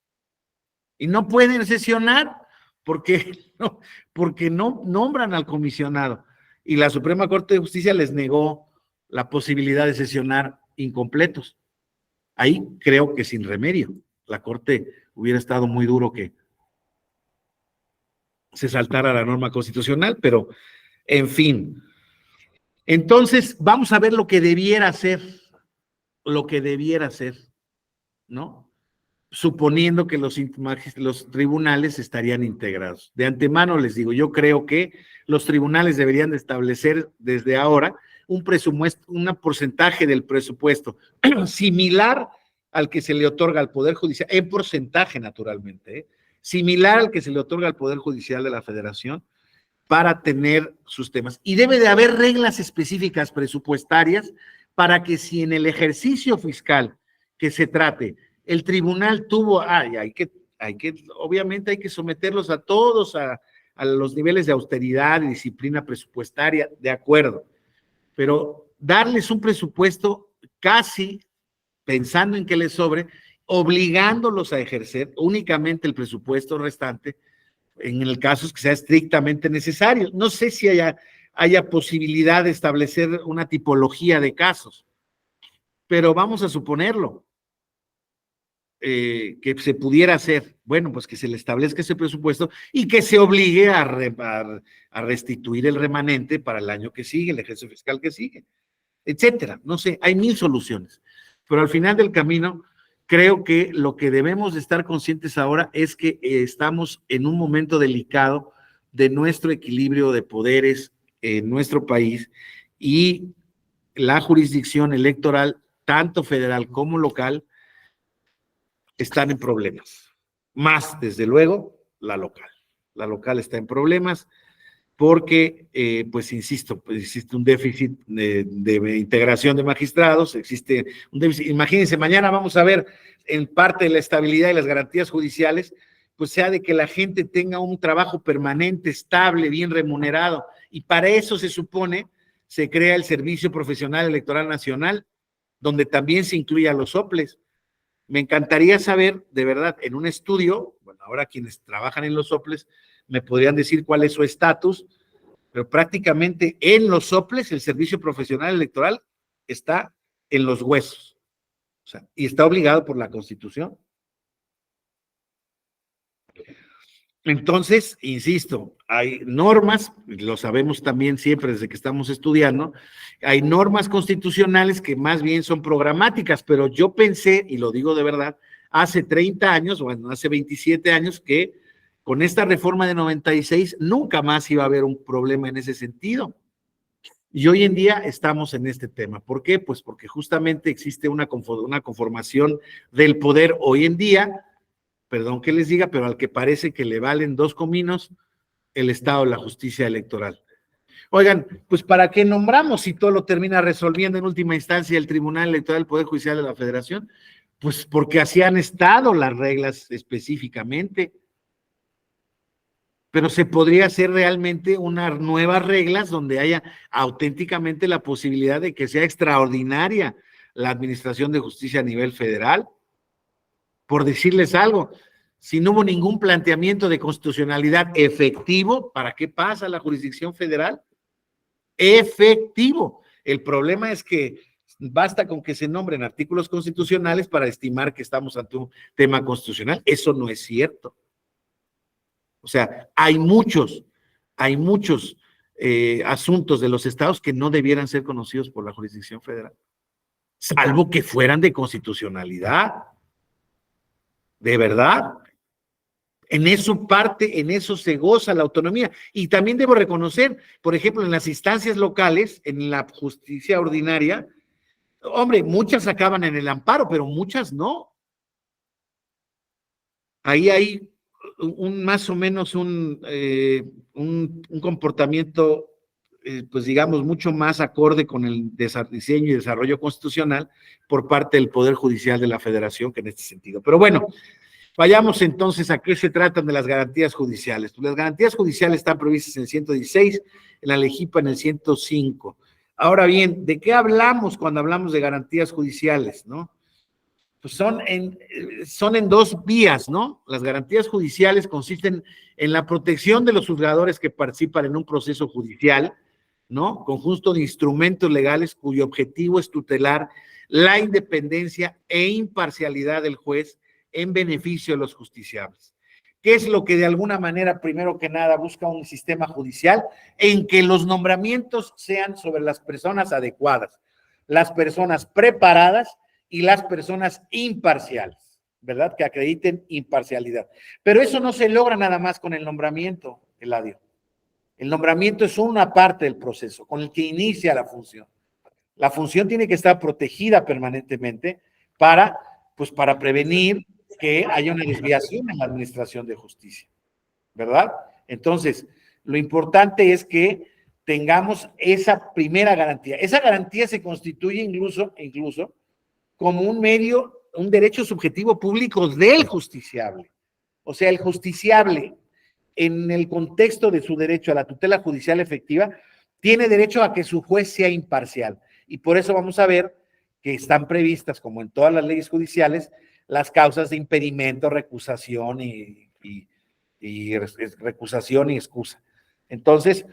Y no pueden sesionar porque no nombran al comisionado. Y la Suprema Corte de Justicia les negó la posibilidad de sesionar incompletos. Ahí creo que sin remedio. La Corte hubiera estado muy duro que se saltara la norma constitucional, pero en fin. Entonces, vamos a ver lo que debiera hacer, ¿no? Suponiendo que los tribunales estarían integrados. De antemano les digo, yo creo que los tribunales deberían de establecer desde ahora un porcentaje del presupuesto similar al que se le otorga al Poder Judicial, en porcentaje naturalmente, similar al que se le otorga al Poder Judicial de la Federación, para tener sus temas. Y debe de haber reglas específicas presupuestarias para que si en el ejercicio fiscal que se trate, el tribunal tuvo, obviamente hay que someterlos a todos a los niveles de austeridad y disciplina presupuestaria, de acuerdo, pero darles un presupuesto casi pensando en que les sobre, obligándolos a ejercer únicamente el presupuesto restante en el caso que sea estrictamente necesario. No sé si haya posibilidad de establecer una tipología de casos, pero vamos a suponerlo. Que se pudiera hacer, bueno, pues que se le establezca ese presupuesto y que se obligue a restituir el remanente para el año que sigue, el ejercicio fiscal que sigue, etcétera. No sé, hay 1000 soluciones, pero al final del camino creo que lo que debemos de estar conscientes ahora es que estamos en un momento delicado de nuestro equilibrio de poderes en nuestro país y la jurisdicción electoral, tanto federal como local, están en problemas, más desde luego la local. La local está en problemas porque, pues insisto, pues existe un déficit de integración de magistrados, existe un déficit. Imagínense, mañana vamos a ver en parte de la estabilidad y las garantías judiciales, pues sea de que la gente tenga un trabajo permanente, estable, bien remunerado, y para eso se supone se crea el Servicio Profesional Electoral Nacional, donde también se incluye a los soples. Me encantaría saber, de verdad, en un estudio, bueno, ahora quienes trabajan en los soples me podrían decir cuál es su estatus, pero prácticamente en los soples el Servicio Profesional Electoral está en los huesos, o sea, y está obligado por la Constitución. Entonces, insisto, hay normas, lo sabemos también siempre desde que estamos estudiando, hay normas constitucionales que más bien son programáticas, pero yo pensé, y lo digo de verdad, hace 30 años, bueno, hace 27 años que con esta reforma de 96 nunca más iba a haber un problema en ese sentido. Y hoy en día estamos en este tema. ¿Por qué? Pues porque justamente existe una conformación del poder hoy en día, perdón que les diga, pero al que parece que le valen 2 cominos el Estado de la justicia electoral. Oigan, pues ¿para qué nombramos si todo lo termina resolviendo en última instancia el Tribunal Electoral del Poder Judicial de la Federación? Pues porque así han estado las reglas específicamente. Pero se podría hacer realmente unas nuevas reglas donde haya auténticamente la posibilidad de que sea extraordinaria la administración de justicia a nivel federal. Por decirles algo, si no hubo ningún planteamiento de constitucionalidad efectivo, ¿para qué pasa la jurisdicción federal? Efectivo. El problema es que basta con que se nombren artículos constitucionales para estimar que estamos ante un tema constitucional. Eso no es cierto. O sea, hay muchos asuntos de los estados que no debieran ser conocidos por la jurisdicción federal, salvo que fueran de constitucionalidad. De verdad. En eso se goza la autonomía. Y también debo reconocer, por ejemplo, en las instancias locales, en la justicia ordinaria, hombre, muchas acaban en el amparo, pero muchas no. Ahí hay más o menos un comportamiento, pues digamos, mucho más acorde con el diseño y desarrollo constitucional por parte del Poder Judicial de la Federación, que en este sentido. Pero bueno, vayamos entonces a qué se tratan de las garantías judiciales. Pues las garantías judiciales están previstas en el 116, en la LEGIPA en el 105. Ahora bien, ¿de qué hablamos cuando hablamos de garantías judiciales, no? Pues son en 2 vías, ¿no? Las garantías judiciales consisten en la protección de los juzgadores que participan en un proceso judicial, ¿no? Conjunto de instrumentos legales cuyo objetivo es tutelar la independencia e imparcialidad del juez en beneficio de los justiciables. ¿Qué es lo que de alguna manera, primero que nada, busca un sistema judicial? En que los nombramientos sean sobre las personas adecuadas, las personas preparadas y las personas imparciales, ¿verdad? Que acrediten imparcialidad. Pero eso no se logra nada más con el nombramiento, Eladio. El nombramiento es una parte del proceso con el que inicia la función. La función tiene que estar protegida permanentemente para prevenir que haya una desviación en la administración de justicia, ¿verdad? Entonces, lo importante es que tengamos esa primera garantía. Esa garantía se constituye incluso como un derecho subjetivo público del justiciable. O sea, el justiciable, en el contexto de su derecho a la tutela judicial efectiva, tiene derecho a que su juez sea imparcial. Y por eso vamos a ver que están previstas, como en todas las leyes judiciales, las causas de impedimento, recusación y excusa. Entonces,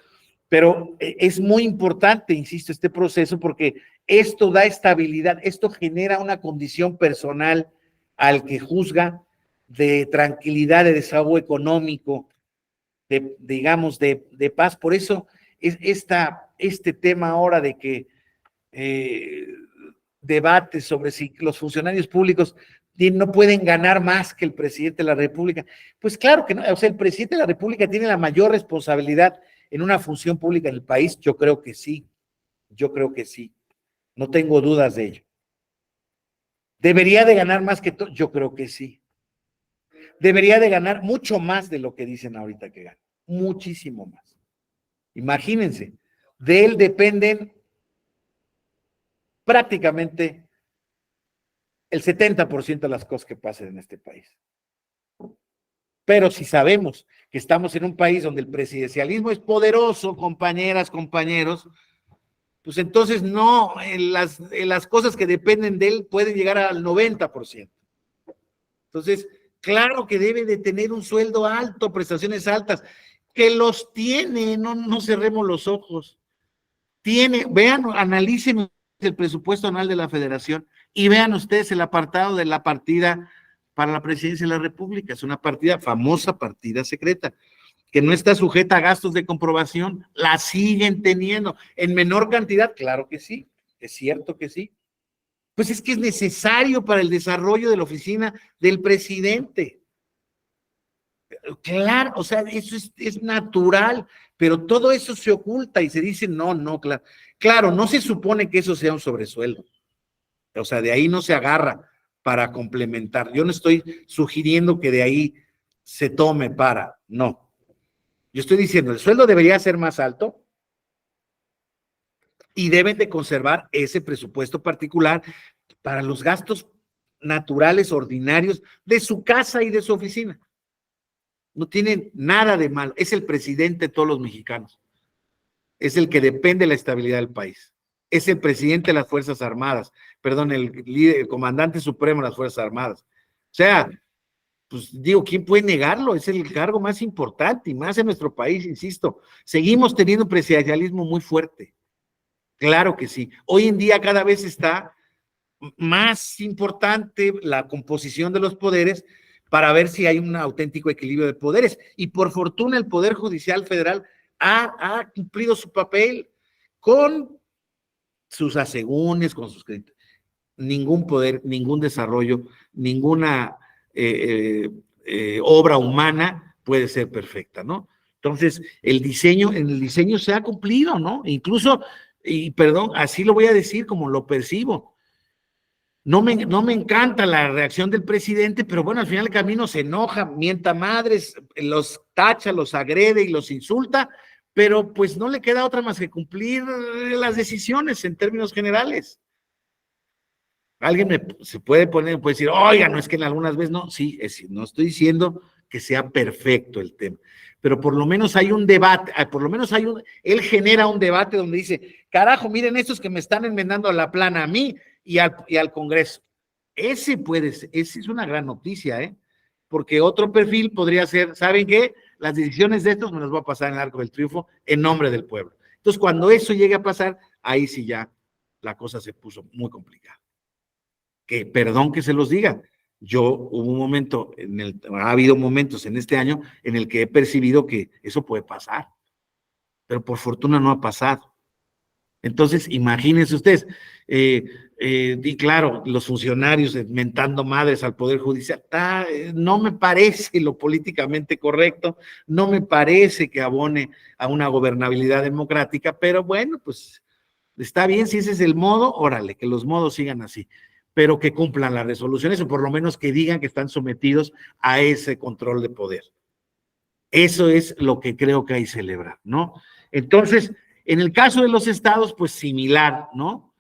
pero es muy importante, insisto, este proceso, porque esto da estabilidad, esto genera una condición personal al que juzga de tranquilidad, de desahogo económico, de paz. Por eso es este tema ahora de que debate sobre si los funcionarios públicos no pueden ganar más que el presidente de la República. Pues claro que no, o sea, el presidente de la República tiene la mayor responsabilidad en una función pública en el país. Yo creo que sí, no tengo dudas de ello. ¿Debería de ganar más que todo? Yo creo que sí. Debería de ganar mucho más de lo que dicen ahorita que gana, muchísimo más. Imagínense, de él dependen prácticamente el 70% de las cosas que pasan en este país. Pero si sabemos que estamos en un país donde el presidencialismo es poderoso, compañeras, compañeros, pues entonces no, las cosas que dependen de él pueden llegar al 90%. Entonces, claro que debe de tener un sueldo alto, prestaciones altas, que los tiene, no cerremos los ojos. Vean, analicen el presupuesto anual de la Federación y vean ustedes el apartado de la partida para la presidencia de la República. Es una partida, famosa partida secreta, que no está sujeta a gastos de comprobación. La siguen teniendo en menor cantidad, claro que sí, es cierto que sí. Pues es que es necesario para el desarrollo de la oficina del presidente. Claro, o sea, eso es natural, pero todo eso se oculta y se dice, no, claro. Claro, no se supone que eso sea un sobresueldo. O sea, de ahí no se agarra para complementar. Yo no estoy sugiriendo que de ahí se tome no. Yo estoy diciendo, el sueldo debería ser más alto y deben de conservar ese presupuesto particular para los gastos naturales, ordinarios de su casa y de su oficina. No tienen nada de malo. Es el presidente de todos los mexicanos. Es el que depende de la estabilidad del país. Es el presidente de las Fuerzas Armadas. Perdón, el líder, el comandante supremo de las Fuerzas Armadas. O sea, pues digo, ¿quién puede negarlo? Es el cargo más importante y más en nuestro país, insisto. Seguimos teniendo un presidencialismo muy fuerte. Claro que sí. Hoy en día cada vez está más importante la composición de los poderes para ver si hay un auténtico equilibrio de poderes. Y por fortuna el Poder Judicial Federal ha cumplido su papel con sus asegúnes, con sus créditos. Ningún poder, ningún desarrollo, ninguna obra humana puede ser perfecta, ¿no? Entonces, en el diseño se ha cumplido, ¿no? Incluso, y perdón, así lo voy a decir como lo percibo. No me encanta la reacción del presidente, pero bueno, al final del camino se enoja, mienta madres, los tacha, los agrede y los insulta, pero pues no le queda otra más que cumplir las decisiones en términos generales. Alguien se puede decir, oiga, no es que en algunas veces no, sí, no estoy diciendo que sea perfecto el tema, pero por lo menos hay un debate, él genera un debate donde dice, carajo, miren estos que me están enmendando la plana a mí y al Congreso. Esa es una gran noticia, porque otro perfil podría ser, ¿saben qué? Las decisiones de estos me las voy a pasar en el Arco del Triunfo en nombre del pueblo. Entonces, cuando eso llegue a pasar, ahí sí ya la cosa se puso muy complicada. Que perdón que se los diga, hubo un momento, ha habido momentos en este año en el que he percibido que eso puede pasar, pero por fortuna no ha pasado. Entonces, imagínense ustedes, y claro, los funcionarios mentando madres al Poder Judicial, no me parece lo políticamente correcto, no me parece que abone a una gobernabilidad democrática, pero bueno, pues está bien, si ese es el modo, órale, que los modos sigan así, pero que cumplan las resoluciones o por lo menos que digan que están sometidos a ese control de poder. Eso es lo que creo que hay que celebrar, ¿no? Entonces, en el caso de los estados, pues similar, ¿no?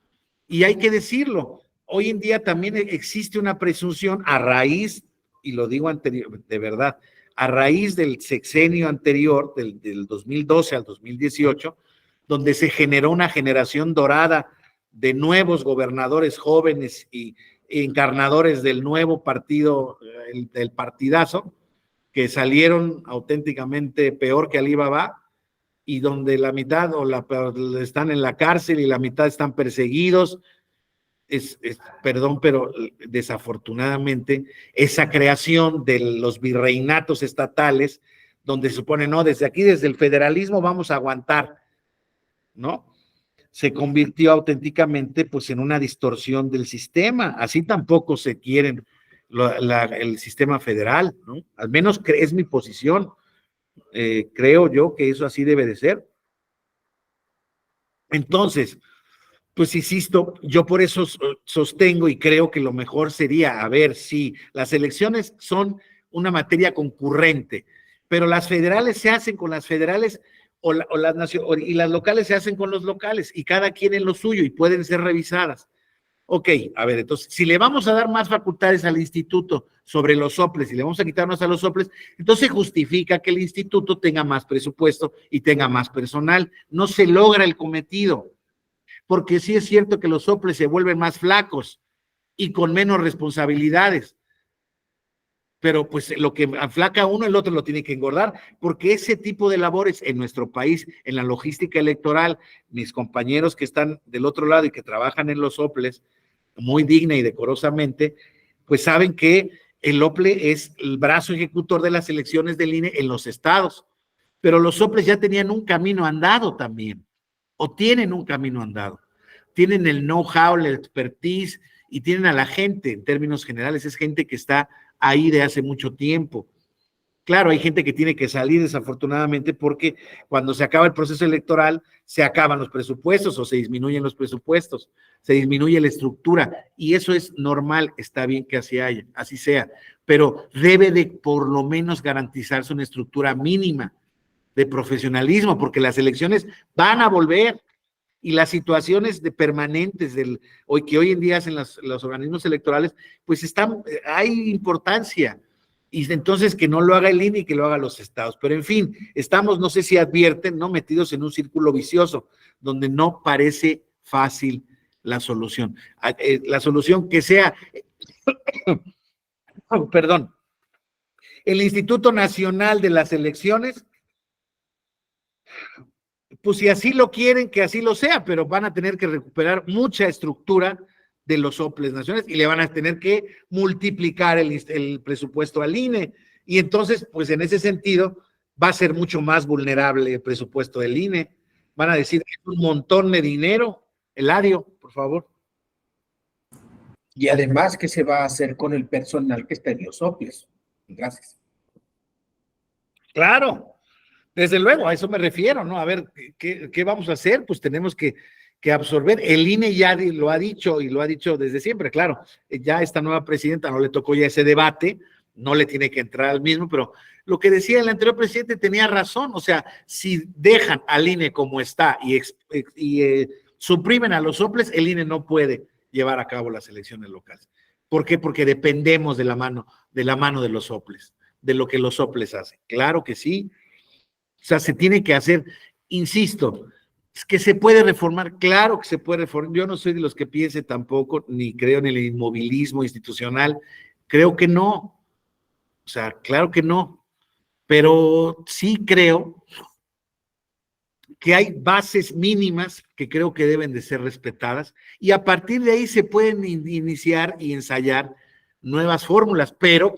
Y hay que decirlo, hoy en día también existe una presunción a raíz, y lo digo de verdad, a raíz del sexenio anterior, del 2012 al 2018, donde se generó una generación dorada de nuevos gobernadores jóvenes y encarnadores del nuevo partido, del partidazo, que salieron auténticamente peor que Alibaba, y donde la mitad están en la cárcel y la mitad están perseguidos. Perdón, pero desafortunadamente esa creación de los virreinatos estatales, donde se supone, no, desde aquí, desde el federalismo vamos a aguantar, ¿no? Se convirtió auténticamente pues en una distorsión del sistema. Así tampoco se quieren el sistema federal, ¿no? Al menos es mi posición. Creo yo que eso así debe de ser. Entonces, pues insisto, yo por eso sostengo y creo que lo mejor sería, a ver, si las elecciones son una materia concurrente, pero las federales se hacen con las federales y las locales se hacen con los locales y cada quien en lo suyo y pueden ser revisadas. Ok, a ver, entonces, si le vamos a dar más facultades al instituto sobre los soples y le vamos a quitarnos a los soples, entonces justifica que el instituto tenga más presupuesto y tenga más personal. No se logra el cometido, porque sí es cierto que los soples se vuelven más flacos y con menos responsabilidades, pero pues lo que aflaca uno, el otro lo tiene que engordar, porque ese tipo de labores en nuestro país, en la logística electoral, mis compañeros que están del otro lado y que trabajan en los soples, muy digna y decorosamente, pues saben que el OPLE es el brazo ejecutor de las elecciones del INE en los estados, pero los soples ya tenían un camino andado también, o tienen un camino andado, tienen el know-how, la expertise y tienen a la gente, en términos generales, es gente que está ahí de hace mucho tiempo. Claro, hay gente que tiene que salir desafortunadamente porque cuando se acaba el proceso electoral, se acaban los presupuestos o se disminuyen los presupuestos, se disminuye la estructura y eso es normal, está bien que así sea, pero debe de por lo menos garantizarse una estructura mínima de profesionalismo porque las elecciones van a volver y las situaciones permanentes que hoy en día hacen los organismos electorales, pues hay importancia. Y entonces que no lo haga el INE y que lo haga los estados. Pero en fin, estamos, no sé si advierten, ¿no? Metidos en un círculo vicioso, donde no parece fácil la solución. La solución que sea, perdón, el Instituto Nacional de las Elecciones, pues si así lo quieren, que así lo sea, pero van a tener que recuperar mucha estructura de los soples nacionales y le van a tener que multiplicar el presupuesto al INE. Y entonces, pues en ese sentido, va a ser mucho más vulnerable el presupuesto del INE. Van a decir que es un montón de dinero. Eladio, por favor. Y además, ¿qué se va a hacer con el personal que está en los soples? Gracias. Claro, desde luego, a eso me refiero, ¿no? A ver, ¿qué vamos a hacer? Pues tenemos que absorber. El INE ya lo ha dicho y lo ha dicho desde siempre, claro, ya esta nueva presidenta no le tocó ya ese debate, no le tiene que entrar al mismo, pero lo que decía el anterior presidente tenía razón, o sea, si dejan al INE como está y suprimen a los soples, el INE no puede llevar a cabo las elecciones locales. ¿Por qué? Porque dependemos de la mano de los soples, de lo que los soples hacen. Claro que sí, o sea, se tiene que hacer, insisto, es que se puede reformar, claro que se puede reformar. Yo no soy de los que piense tampoco, ni creo en el inmovilismo institucional, creo que no, o sea, claro que no, pero sí creo que hay bases mínimas que creo que deben de ser respetadas y a partir de ahí se pueden iniciar y ensayar nuevas fórmulas, pero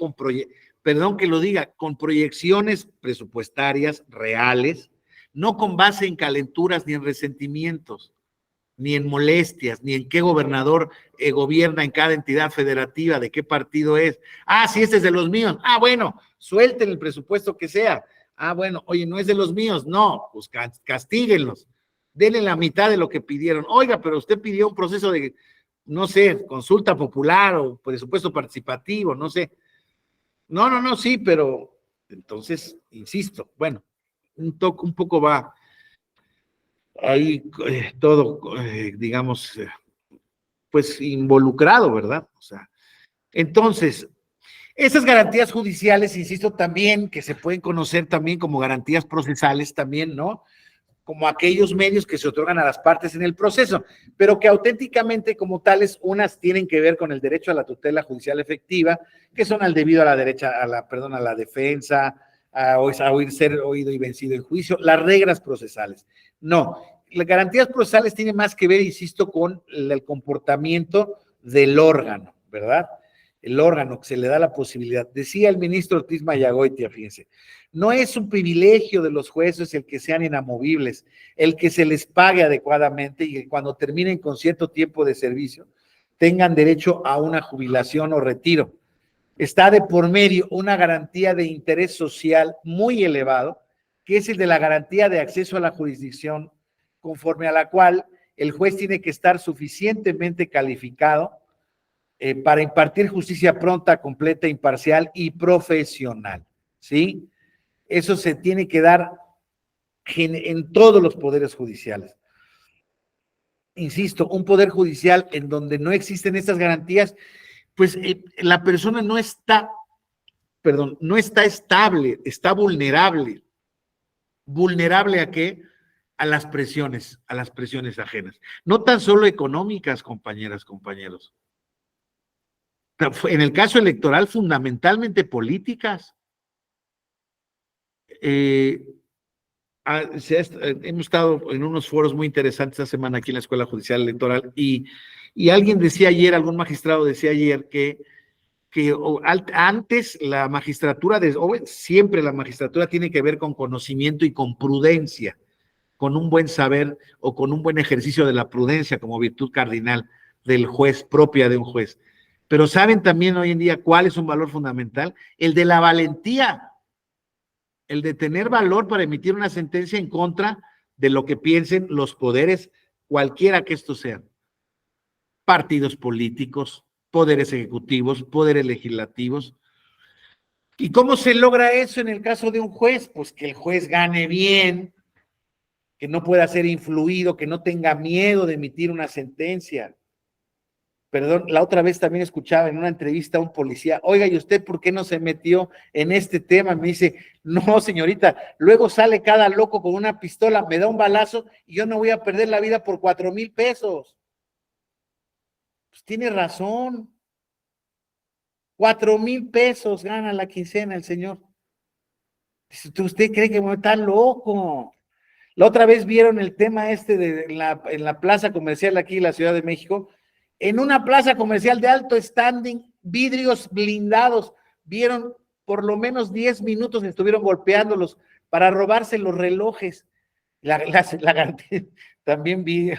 perdón que lo diga, con proyecciones presupuestarias reales, no con base en calenturas ni en resentimientos, ni en molestias, ni en qué gobernador gobierna en cada entidad federativa, de qué partido es. Ah, sí, este es de los míos. Ah, bueno, suelten el presupuesto que sea. Ah, bueno, oye, no es de los míos. No, pues castíguenlos. Denle la mitad de lo que pidieron. Oiga, pero usted pidió un proceso de, no sé, consulta popular o presupuesto participativo, no sé. No, sí, pero entonces, insisto, bueno, un poco va ahí todo, digamos, pues involucrado, ¿verdad? O sea, entonces, esas garantías judiciales, insisto, también, que se pueden conocer también como garantías procesales también, ¿no? Como aquellos medios que se otorgan a las partes en el proceso, pero que auténticamente como tales, unas tienen que ver con el derecho a la tutela judicial efectiva, que son al debido a la defensa, a ser oído y vencido en juicio, las reglas procesales. No, las garantías procesales tienen más que ver, insisto, con el comportamiento del órgano, ¿verdad? El órgano que se le da la posibilidad. Decía el ministro Ortiz Mayagoitia, fíjense, no es un privilegio de los jueces el que sean inamovibles, el que se les pague adecuadamente y que cuando terminen con cierto tiempo de servicio tengan derecho a una jubilación o retiro. Está de por medio una garantía de interés social muy elevado, que es el de la garantía de acceso a la jurisdicción, conforme a la cual el juez tiene que estar suficientemente calificado para impartir justicia pronta, completa, imparcial y profesional, ¿sí? Eso se tiene que dar en todos los poderes judiciales. Insisto, un poder judicial en donde no existen estas garantías, pues la persona no está estable, está vulnerable. ¿Vulnerable a qué? A las presiones ajenas. No tan solo económicas, compañeras, compañeros. En el caso electoral, fundamentalmente políticas. Hemos estado en unos foros muy interesantes esta semana aquí en la Escuela Judicial Electoral y alguien decía ayer, algún magistrado decía ayer que antes la magistratura, siempre la magistratura tiene que ver con conocimiento y con prudencia, con un buen saber o con un buen ejercicio de la prudencia como virtud cardinal del juez, propia de un juez. Pero ¿saben también hoy en día cuál es un valor fundamental? El de la valentía. el de tener valor para emitir una sentencia en contra de lo que piensen los poderes, cualquiera que estos sean. Partidos políticos, poderes ejecutivos, poderes legislativos. ¿Y cómo se logra eso en el caso de un juez? Pues que el juez gane bien, que no pueda ser influido, que no tenga miedo de emitir una sentencia. Perdón, la otra vez también escuchaba en una entrevista a un policía, oiga, ¿y usted por qué no se metió en este tema? Me dice, no, señorita, luego sale cada loco con una pistola, me da un balazo y yo no voy a perder la vida por 4,000 pesos. Pues tiene razón. 4,000 pesos gana la quincena el señor. ¿Usted cree que está loco? La otra vez vieron el tema en la plaza comercial aquí en la Ciudad de México, en una plaza comercial de alto standing, vidrios blindados, vieron por lo menos 10 minutos, estuvieron golpeándolos para robarse los relojes. También vi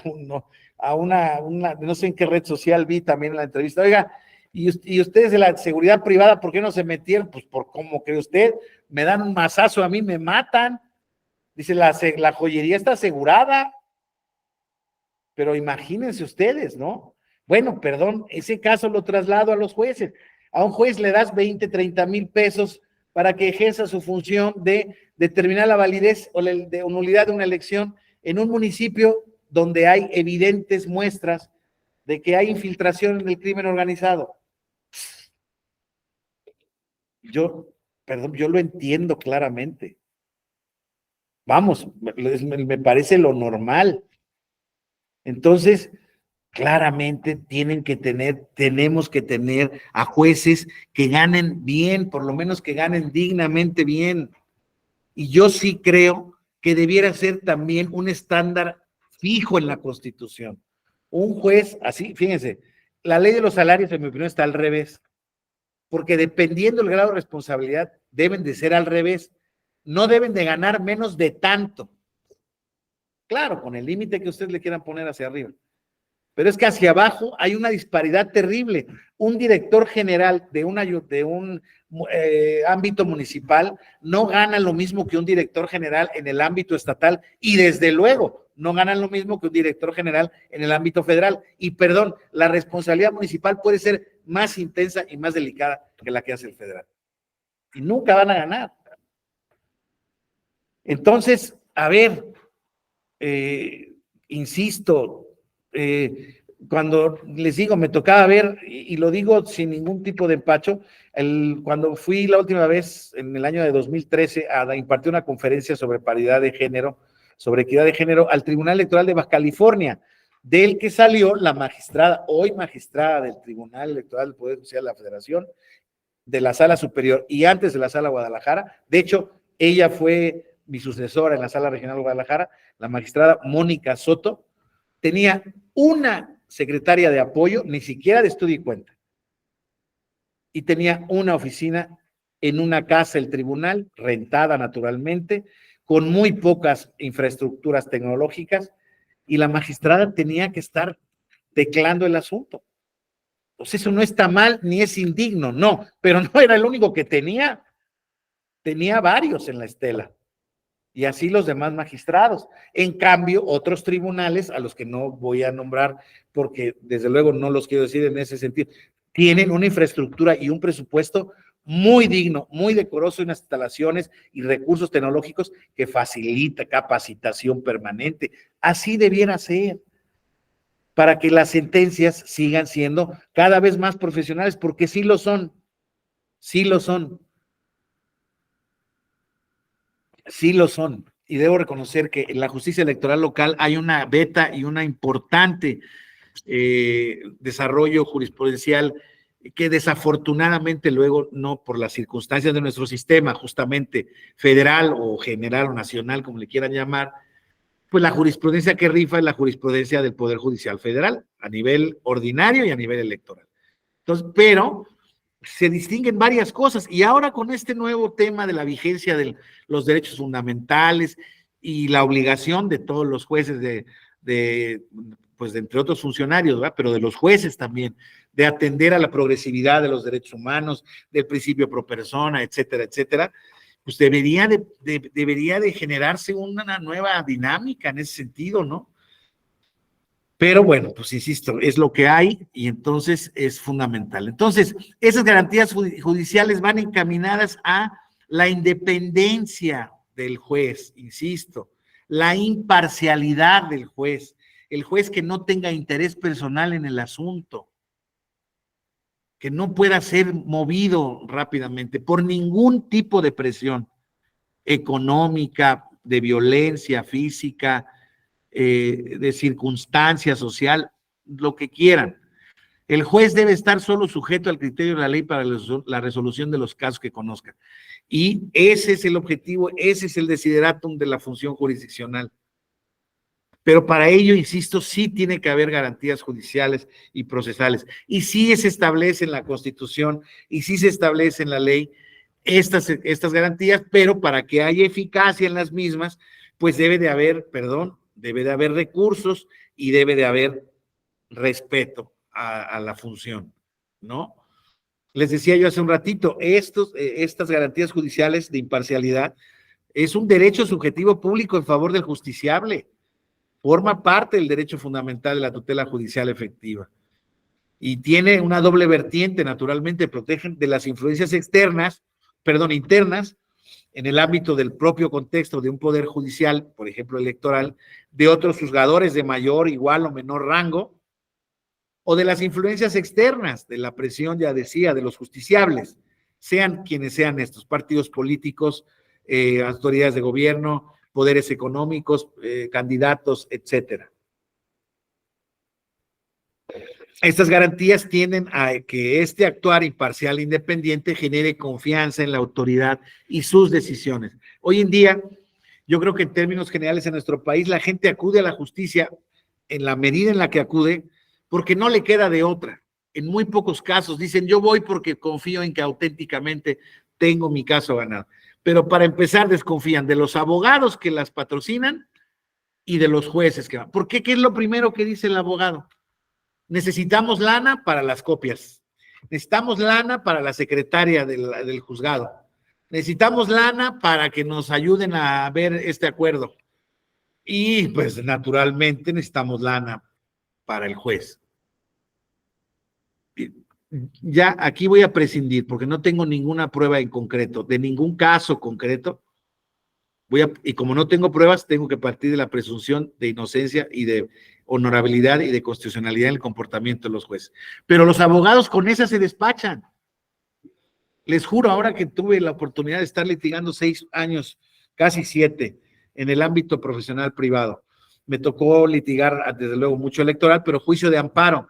a una, no sé en qué red social vi también en la entrevista, oiga, y ustedes de la seguridad privada, ¿por qué no se metieron? Pues por cómo cree usted, me dan un mazazo a mí, me matan. Dice, la joyería está asegurada, pero imagínense ustedes, ¿no? Bueno, perdón, ese caso lo traslado a los jueces. A un juez le das 20, 30 mil pesos para que ejerza su función de determinar la validez o nulidad de una elección en un municipio donde hay evidentes muestras de que hay infiltración en el crimen organizado. Yo lo entiendo claramente. Vamos, me parece lo normal. Entonces, claramente tenemos que tener a jueces que ganen bien, por lo menos que ganen dignamente bien. Y yo sí creo que debiera ser también un estándar fijo en la Constitución. Un juez, así, fíjense, la ley de los salarios, en mi opinión, está al revés, porque dependiendo del grado de responsabilidad, deben de ser al revés. No deben de ganar menos de tanto. Claro, con el límite que ustedes le quieran poner hacia arriba. Pero es que hacia abajo hay una disparidad terrible. Un director general de un ámbito municipal no gana lo mismo que un director general en el ámbito estatal y desde luego no ganan lo mismo que un director general en el ámbito federal. Y perdón, la responsabilidad municipal puede ser más intensa y más delicada que la que hace el federal. Y nunca van a ganar. Entonces, a ver, insisto, cuando les digo, me tocaba ver, y lo digo sin ningún tipo de empacho, cuando fui la última vez en el año de 2013 a impartir una conferencia sobre paridad de género, sobre equidad de género, al Tribunal Electoral de Baja California, del que salió la magistrada, hoy magistrada del Tribunal Electoral del Poder Judicial de la Federación, de la Sala Superior y antes de la Sala Guadalajara. De hecho, ella fue mi sucesora en la Sala Regional Guadalajara, la magistrada Mónica Soto. Tenía una secretaria de apoyo, ni siquiera de estudio y cuenta, y tenía una oficina en una casa del tribunal, rentada naturalmente, con muy pocas infraestructuras tecnológicas, y la magistrada tenía que estar teclando el asunto. Pues eso no está mal, ni es indigno, no, pero no era el único que tenía varios en la estela. Y así los demás magistrados. En cambio, otros tribunales, a los que no voy a nombrar porque desde luego no los quiero decir en ese sentido, tienen una infraestructura y un presupuesto muy digno, muy decoroso, unas instalaciones y recursos tecnológicos que facilita capacitación permanente. Así debiera ser, para que las sentencias sigan siendo cada vez más profesionales, porque sí lo son, sí lo son. Sí lo son, y debo reconocer que en la justicia electoral local hay una beta y una importante desarrollo jurisprudencial que desafortunadamente luego, no por las circunstancias de nuestro sistema, justamente federal o general o nacional, como le quieran llamar, pues la jurisprudencia que rifa es la jurisprudencia del Poder Judicial Federal, a nivel ordinario y a nivel electoral. Entonces, pero se distinguen varias cosas, y ahora con este nuevo tema de la vigencia de los derechos fundamentales y la obligación de todos los jueces pues de entre otros funcionarios, ¿verdad? Pero de los jueces también, de atender a la progresividad de los derechos humanos, del principio pro persona, etcétera, etcétera, pues debería de generarse una nueva dinámica en ese sentido, ¿no? Pero bueno, pues insisto, es lo que hay y entonces es fundamental. Entonces, esas garantías judiciales van encaminadas a la independencia del juez, insisto, la imparcialidad del juez, el juez que no tenga interés personal en el asunto, que no pueda ser movido rápidamente por ningún tipo de presión económica, de violencia física, de circunstancia social, lo que quieran. El juez debe estar solo sujeto al criterio de la ley para la resolución de los casos que conozca. Y ese es el objetivo, ese es el desideratum de la función jurisdiccional. Pero para ello, insisto, sí tiene que haber garantías judiciales y procesales. Y sí se establece en la Constitución y sí se establece en la ley estas garantías, pero para que haya eficacia en las mismas, pues debe de haber recursos y debe de haber respeto a la función, ¿no? Les decía yo hace un ratito, estas garantías judiciales de imparcialidad es un derecho subjetivo público en favor del justiciable. Forma parte del derecho fundamental de la tutela judicial efectiva. Y tiene una doble vertiente, naturalmente, protegen de las influencias internas, en el ámbito del propio contexto de un poder judicial, por ejemplo, electoral, de otros juzgadores de mayor, igual o menor rango, o de las influencias externas, de la presión, ya decía, de los justiciables, sean quienes sean estos, partidos políticos, autoridades de gobierno, poderes económicos, candidatos, etcétera. Estas garantías tienden a que este actuar imparcial e independiente genere confianza en la autoridad y sus decisiones. Hoy en día, yo creo que en términos generales en nuestro país, la gente acude a la justicia en la medida en la que acude, porque no le queda de otra. En muy pocos casos dicen, yo voy porque confío en que auténticamente tengo mi caso ganado. Pero para empezar desconfían de los abogados que las patrocinan y de los jueces que van. ¿Por qué? ¿Qué es lo primero que dice el abogado? Necesitamos lana para las copias. Necesitamos lana para la secretaria del juzgado. Necesitamos lana para que nos ayuden a ver este acuerdo. Y pues naturalmente necesitamos lana para el juez. Ya aquí voy a prescindir porque no tengo ninguna prueba en concreto, de ningún caso concreto. Y como no tengo pruebas, tengo que partir de la presunción de inocencia y de honorabilidad y de constitucionalidad en el comportamiento de los jueces. Pero los abogados con esa se despachan. Les juro, ahora que tuve la oportunidad de estar litigando 6 años, casi 7, en el ámbito profesional privado, me tocó litigar, desde luego, mucho electoral, pero juicio de amparo.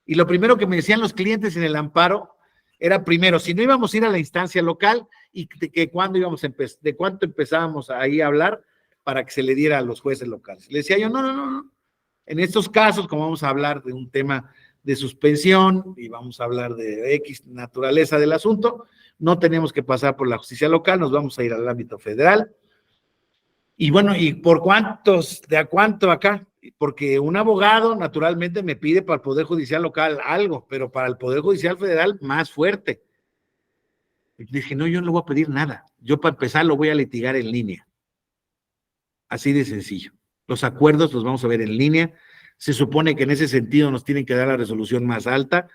Y lo primero que me decían los clientes en el amparo era, primero, si no íbamos a ir a la instancia local y de cuánto empezábamos ahí a hablar para que se le diera a los jueces locales. Le decía yo, no. En estos casos, como vamos a hablar de un tema de suspensión y vamos a hablar de X naturaleza del asunto, no tenemos que pasar por la justicia local, nos vamos a ir al ámbito federal. Y bueno, ¿y por cuántos, de a cuánto acá? Porque un abogado naturalmente me pide para el Poder Judicial local algo, pero para el Poder Judicial federal más fuerte. Y dije, no, yo no le voy a pedir nada. Yo para empezar lo voy a litigar en línea. Así de sencillo. Los acuerdos los vamos a ver en línea. Se supone que en ese sentido nos tienen que dar la resolución más alta.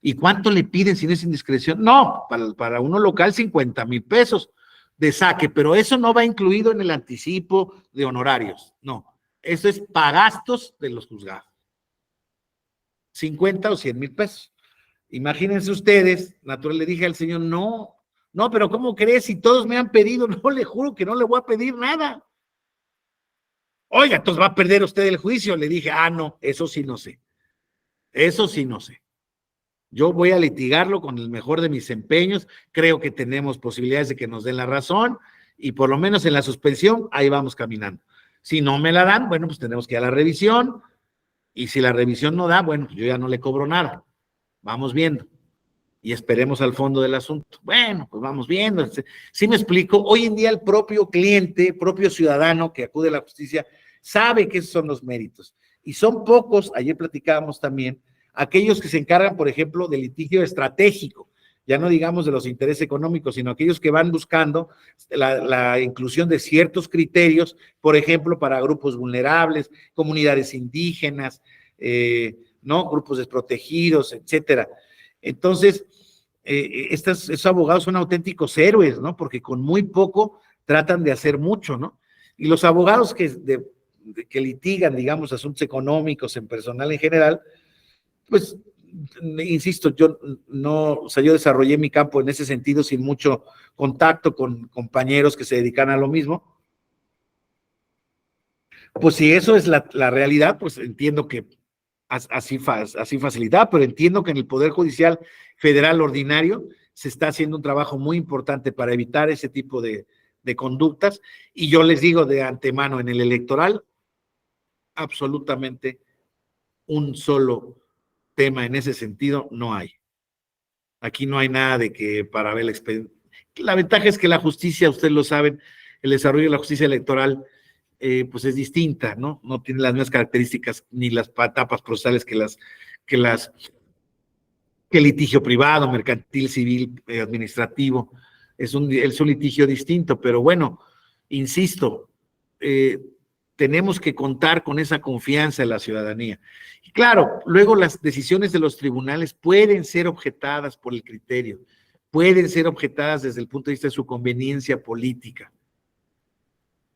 ¿Y cuánto le piden si no es indiscreción? No, para uno local 50,000 pesos de saque, pero eso no va incluido en el anticipo de honorarios. No, eso es pagastos de los juzgados. 50 o 100,000 pesos. Imagínense ustedes, natural, le dije al señor, no, pero ¿cómo crees? Si todos me han pedido, no, le juro que no le voy a pedir nada. Oiga, entonces va a perder usted el juicio. Le dije, no, eso sí no sé. Eso sí no sé. Yo voy a litigarlo con el mejor de mis empeños. Creo que tenemos posibilidades de que nos den la razón y por lo menos en la suspensión, ahí vamos caminando. Si no me la dan, bueno, pues tenemos que ir a la revisión y si la revisión no da, bueno, yo ya no le cobro nada. Vamos viendo y esperemos al fondo del asunto. Bueno, pues vamos viendo. ¿Sí me explico? Hoy en día el propio cliente, propio ciudadano que acude a la justicia, sabe que esos son los méritos. Y son pocos, ayer platicábamos también, aquellos que se encargan, por ejemplo, del litigio estratégico. ya no digamos de los intereses económicos, sino aquellos que van buscando la inclusión de ciertos criterios, por ejemplo, para grupos vulnerables, comunidades indígenas, ¿no? Grupos desprotegidos, etcétera. Entonces, estos abogados son auténticos héroes, ¿no? Porque con muy poco tratan de hacer mucho, ¿no? Y los abogados que litigan, digamos, asuntos económicos en personal en general, pues, insisto, yo desarrollé mi campo en ese sentido sin mucho contacto con compañeros que se dedican a lo mismo. Pues si eso es la realidad, pues entiendo que así facilita, pero entiendo que en el Poder Judicial Federal ordinario se está haciendo un trabajo muy importante para evitar ese tipo de conductas, y yo les digo de antemano, en el electoral, absolutamente un solo tema en ese sentido no hay. Aquí no hay nada de que para ver el expediente. La ventaja es que la justicia, ustedes lo saben, el desarrollo de la justicia electoral pues es distinta, ¿no? No tiene las mismas características ni las etapas procesales que el litigio privado, mercantil, civil, administrativo. Es un litigio distinto, pero bueno, insisto, tenemos que contar con esa confianza en la ciudadanía. Y claro, luego las decisiones de los tribunales pueden ser objetadas por el criterio, pueden ser objetadas desde el punto de vista de su conveniencia política,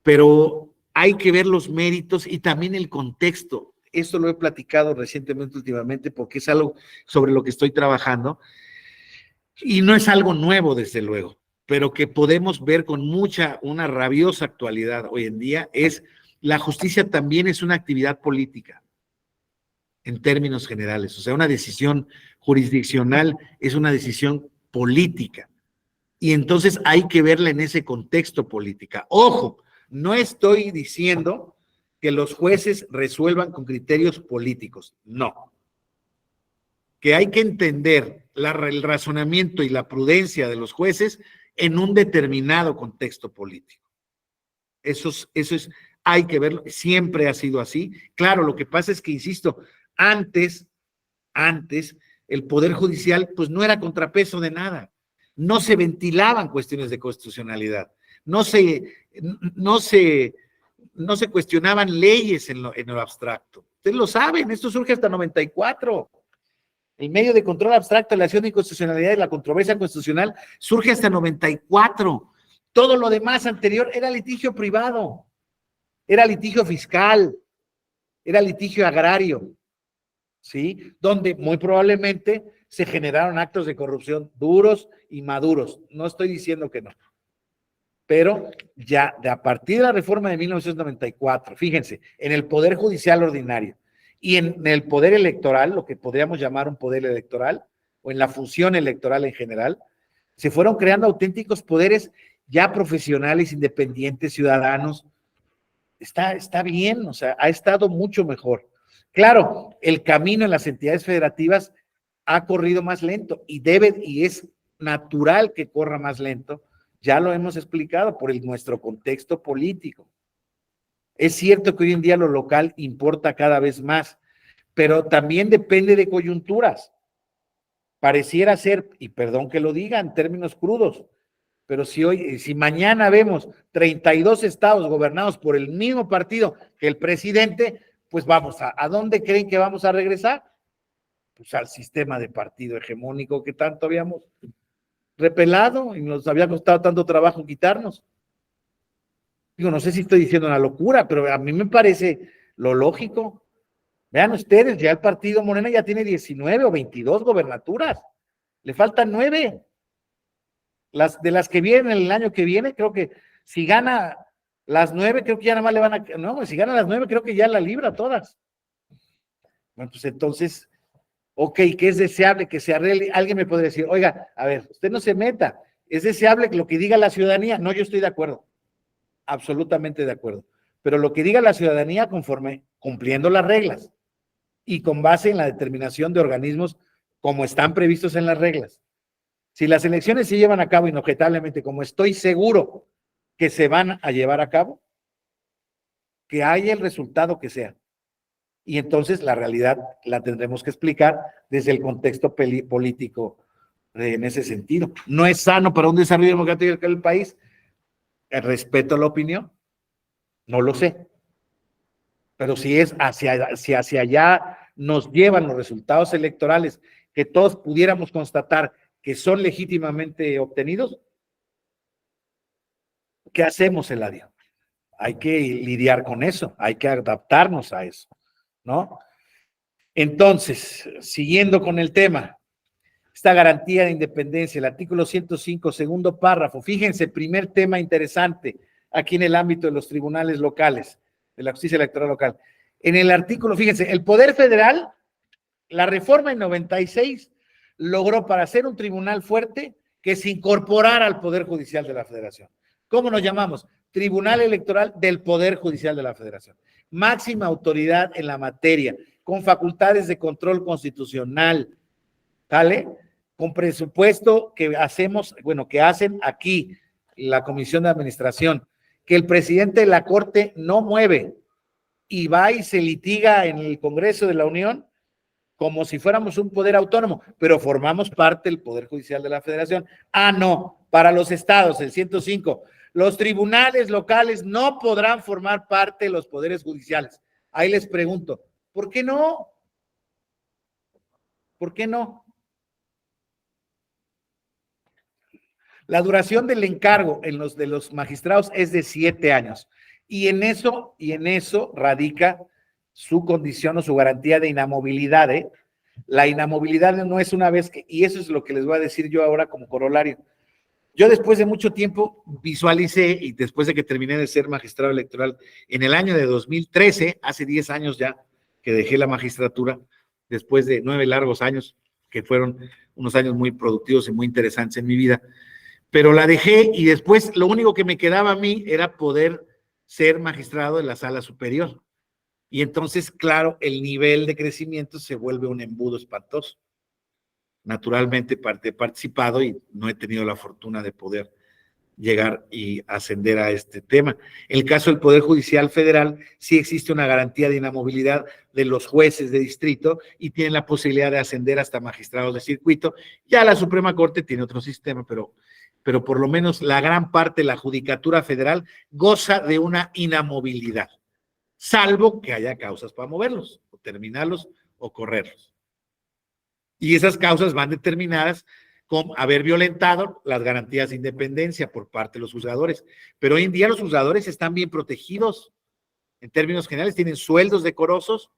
pero hay que ver los méritos y también el contexto. Esto lo he platicado recientemente, últimamente, porque es algo sobre lo que estoy trabajando y no es algo nuevo, desde luego, pero que podemos ver con una rabiosa actualidad hoy en día. La justicia también es una actividad política, en términos generales. O sea, una decisión jurisdiccional es una decisión política. Y entonces hay que verla en ese contexto política. Ojo, no estoy diciendo que los jueces resuelvan con criterios políticos, no. Que hay que entender el razonamiento y la prudencia de los jueces en un determinado contexto político. Eso es, hay que verlo, siempre ha sido así. Claro, lo que pasa es que, insisto, antes, el Poder Judicial, pues no era contrapeso de nada. No se ventilaban cuestiones de constitucionalidad. No se cuestionaban leyes en lo abstracto. Ustedes lo saben, esto surge hasta 94. El medio de control abstracto de la acción de inconstitucionalidad y la controversia constitucional surge hasta 94. Todo lo demás anterior era litigio privado, era litigio fiscal, era litigio agrario, ¿sí? Donde muy probablemente se generaron actos de corrupción duros y maduros. No estoy diciendo que no. Pero ya a partir de la reforma de 1994, fíjense, en el Poder Judicial ordinario y en el Poder Electoral, lo que podríamos llamar un poder electoral, o en la función electoral en general, se fueron creando auténticos poderes ya profesionales, independientes, ciudadanos. Está bien, o sea, ha estado mucho mejor. Claro, el camino en las entidades federativas ha corrido más lento y es natural que corra más lento. Ya lo hemos explicado por nuestro contexto político. Es cierto que hoy en día lo local importa cada vez más, pero también depende de coyunturas. Pareciera ser, y perdón que lo diga en términos crudos, pero si mañana vemos 32 estados gobernados por el mismo partido que el presidente, pues vamos, ¿a dónde creen que vamos a regresar? Pues al sistema de partido hegemónico que tanto habíamos repelado y nos había costado tanto trabajo quitarnos. Digo, no sé si estoy diciendo una locura, pero a mí me parece lo lógico. Vean ustedes, ya el partido Morena ya tiene 19 o 22 gobernaturas. Le faltan 9. De las que vienen el año que viene, creo que si gana las 9, creo que ya nada más le van a... No, si gana las 9, creo que ya la libra todas. Bueno, pues entonces... Ok, que es deseable que se arregle. Alguien me podría decir, oiga, a ver, usted no se meta, es deseable que lo que diga la ciudadanía. No, yo estoy de acuerdo, absolutamente de acuerdo. Pero lo que diga la ciudadanía conforme, cumpliendo las reglas y con base en la determinación de organismos como están previstos en las reglas. Si las elecciones se llevan a cabo inobjetablemente, como estoy seguro que se van a llevar a cabo, que haya el resultado que sea. Y entonces la realidad la tendremos que explicar desde el contexto político en ese sentido. No es sano para un desarrollo democrático del país. Respeto la opinión, no lo sé. Pero si es hacia allá nos llevan los resultados electorales que todos pudiéramos constatar que son legítimamente obtenidos, ¿qué hacemos, Eladio? Hay que lidiar con eso, hay que adaptarnos a eso, ¿no? Entonces, siguiendo con el tema, esta garantía de independencia, el artículo 105, segundo párrafo, fíjense, primer tema interesante aquí en el ámbito de los tribunales locales, de la justicia electoral local. En el artículo, fíjense, el Poder Federal, la reforma en 96, logró para ser un tribunal fuerte que se incorporara al Poder Judicial de la Federación. ¿Cómo nos llamamos? Tribunal Electoral del Poder Judicial de la Federación. Máxima autoridad en la materia, con facultades de control constitucional, ¿vale? Con presupuesto que hacemos, bueno, que hacen aquí la Comisión de Administración, que el presidente de la Corte no mueve y va y se litiga en el Congreso de la Unión como si fuéramos un poder autónomo, pero formamos parte del Poder Judicial de la Federación. Ah, no, para los estados, el 105, los tribunales locales no podrán formar parte de los poderes judiciales. Ahí les pregunto, ¿por qué no? ¿Por qué no? La duración del encargo de los magistrados es de 7 años y en eso radica su condición o su garantía de inamovilidad, ¿eh? La inamovilidad no es una vez que, y eso es lo que les voy a decir yo ahora como corolario. Yo después de mucho tiempo visualicé, y después de que terminé de ser magistrado electoral, en el año de 2013, hace 10 años ya que dejé la magistratura, después de 9 largos años, que fueron unos años muy productivos y muy interesantes en mi vida, pero la dejé y después lo único que me quedaba a mí era poder ser magistrado de la sala superior. Y entonces, claro, el nivel de crecimiento se vuelve un embudo espantoso. Naturalmente he participado y no he tenido la fortuna de poder llegar y ascender a este tema. En el caso del Poder Judicial Federal, sí existe una garantía de inamovilidad de los jueces de distrito y tienen la posibilidad de ascender hasta magistrados de circuito. Ya la Suprema Corte tiene otro sistema, pero por lo menos la gran parte de la Judicatura Federal goza de una inamovilidad, salvo que haya causas para moverlos, o terminarlos, o correrlos. Y esas causas van determinadas con haber violentado las garantías de independencia por parte de los juzgadores. Pero hoy en día los juzgadores están bien protegidos. En términos generales, tienen sueldos decorosos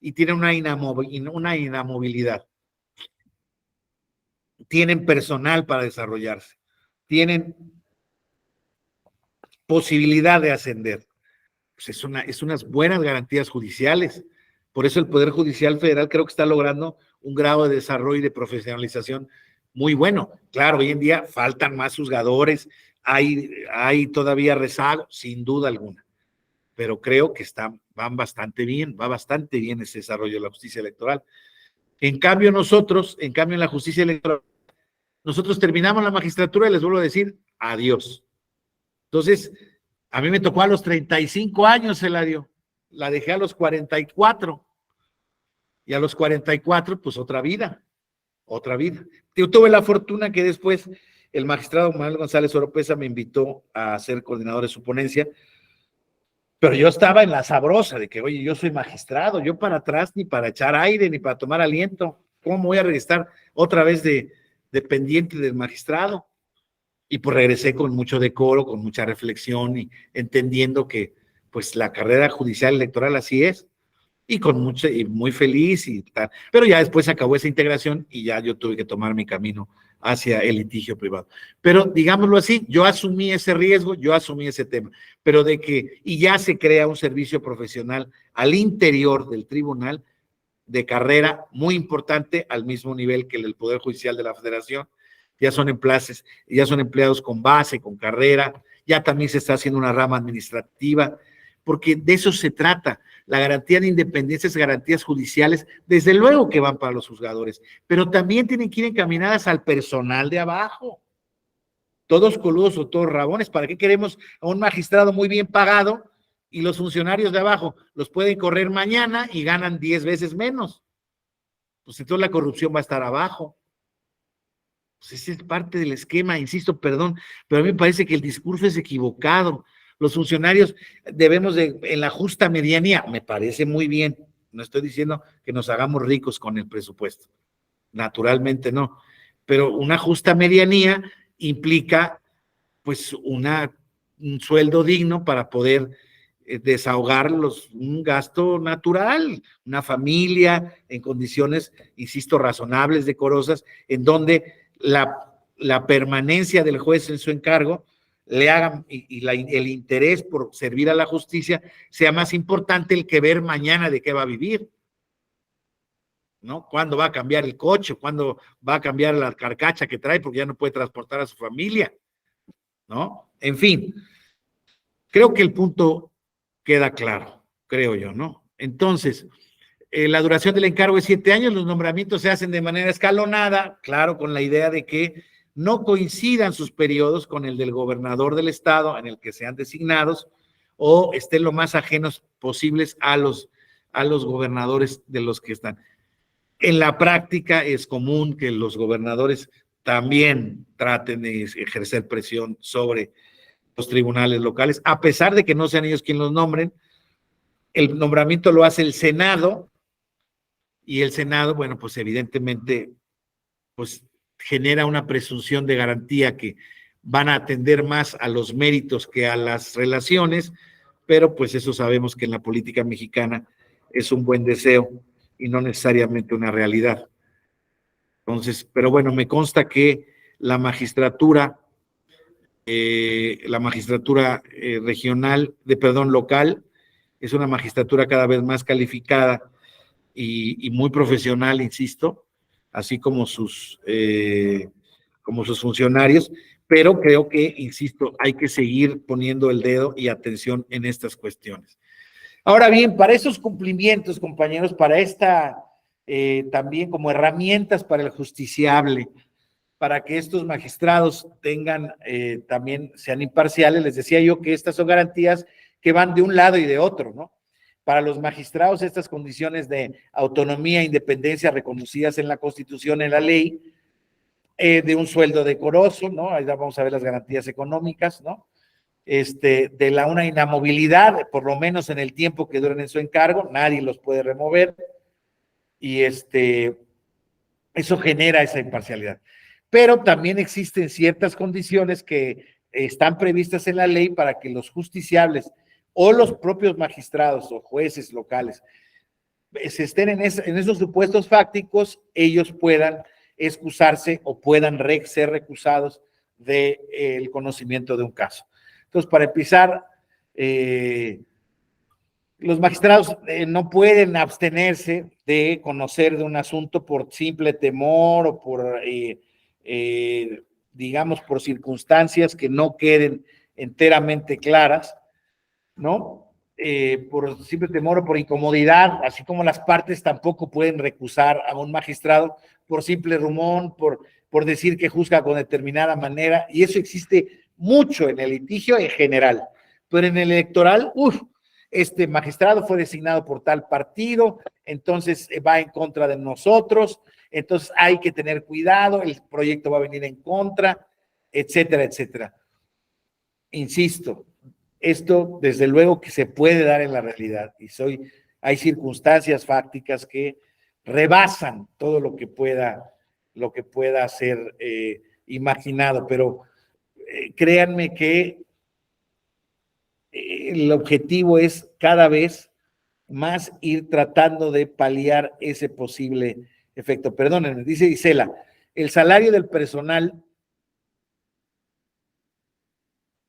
y tienen una inamovilidad. Tienen personal para desarrollarse. Tienen posibilidad de ascender. Pues es unas buenas garantías judiciales. Por eso el Poder Judicial Federal creo que está logrando un grado de desarrollo y de profesionalización muy bueno. Claro, hoy en día faltan más juzgadores, hay todavía rezago, sin duda alguna, pero creo que van bastante bien, va bastante bien ese desarrollo de la justicia electoral. En cambio en la justicia electoral, nosotros terminamos la magistratura y les vuelvo a decir adiós. Entonces, a mí me tocó a los 35 años, Eladio. La dejé a los 44. Y a los 44, pues otra vida. Yo tuve la fortuna que después el magistrado Manuel González Oropesa me invitó a ser coordinador de su ponencia, pero yo estaba en la sabrosa de que, oye, yo soy magistrado, yo para atrás ni para echar aire, ni para tomar aliento. ¿Cómo voy a regresar otra vez de dependiente del magistrado? Y pues regresé con mucho decoro, con mucha reflexión y entendiendo que pues la carrera judicial electoral así es, y muy feliz y tal. Pero ya después se acabó esa integración y ya yo tuve que tomar mi camino hacia el litigio privado. Pero digámoslo así, yo asumí ese riesgo, yo asumí ese tema, pero y ya se crea un servicio profesional al interior del tribunal de carrera muy importante, al mismo nivel que el Poder Judicial de la Federación. Ya son empleados con base, con carrera, ya también se está haciendo una rama administrativa, porque de eso se trata. La garantía de independencia es garantías judiciales, desde luego que van para los juzgadores, pero también tienen que ir encaminadas al personal de abajo. Todos coludos o todos rabones. ¿Para qué queremos a un magistrado muy bien pagado y los funcionarios de abajo los pueden correr mañana y ganan 10 veces menos? Pues entonces la corrupción va a estar abajo. Pues ese es parte del esquema, insisto, perdón, pero a mí me parece que el discurso es equivocado. Los funcionarios debemos en la justa medianía, me parece muy bien, no estoy diciendo que nos hagamos ricos con el presupuesto, naturalmente no, pero una justa medianía implica pues un sueldo digno para poder desahogar un gasto natural, una familia en condiciones, insisto, razonables, decorosas, en donde la permanencia del juez en su encargo le hagan el interés por servir a la justicia sea más importante el que ver mañana de qué va a vivir, ¿no? ¿Cuándo va a cambiar el coche? ¿Cuándo va a cambiar la carcacha que trae porque ya no puede transportar a su familia? ¿No? En fin, creo que el punto queda claro, creo yo, ¿no? Entonces, la duración del encargo es 7 años, los nombramientos se hacen de manera escalonada, claro, con la idea de que no coincidan sus periodos con el del gobernador del estado en el que sean designados o estén lo más ajenos posibles a los gobernadores de los que están. En la práctica es común que los gobernadores también traten de ejercer presión sobre los tribunales locales, a pesar de que no sean ellos quienes los nombren. El nombramiento lo hace el Senado y el Senado, bueno, pues evidentemente, pues genera una presunción de garantía que van a atender más a los méritos que a las relaciones, pero pues eso sabemos que en la política mexicana es un buen deseo y no necesariamente una realidad. Entonces, pero bueno, me consta que la magistratura regional, local, es una magistratura cada vez más calificada y muy profesional, insisto, así como sus funcionarios, pero creo que, insisto, hay que seguir poniendo el dedo y atención en estas cuestiones. Ahora bien, para esos cumplimientos, compañeros, para también como herramientas para el justiciable, para que estos magistrados también sean imparciales, les decía yo que estas son garantías que van de un lado y de otro, ¿no? Para los magistrados, estas condiciones de autonomía e independencia reconocidas en la Constitución, en la ley, de un sueldo decoroso, ¿no? Ahí vamos a ver las garantías económicas, ¿no? De una inamovilidad, por lo menos en el tiempo que duren en su encargo, nadie los puede remover, y eso genera esa imparcialidad. Pero también existen ciertas condiciones que están previstas en la ley para que los justiciables o los propios magistrados o jueces locales se estén en esos supuestos fácticos, ellos puedan excusarse o puedan ser recusados del conocimiento de un caso. Entonces, para empezar, los magistrados no pueden abstenerse de conocer de un asunto por simple temor o por, digamos, por circunstancias que no queden enteramente claras, ¿no? Por simple temor o por incomodidad, así como las partes tampoco pueden recusar a un magistrado por simple rumor, por decir que juzga con determinada manera, y eso existe mucho en el litigio en general, pero en el electoral, este magistrado fue designado por tal partido, entonces va en contra de nosotros, entonces hay que tener cuidado, el proyecto va a venir en contra, etcétera, etcétera. Insisto, esto desde luego que se puede dar en la realidad y hay circunstancias fácticas que rebasan todo lo que pueda ser imaginado, pero créanme que el objetivo es cada vez más ir tratando de paliar ese posible efecto. Perdónenme, dice Isela, el salario del personal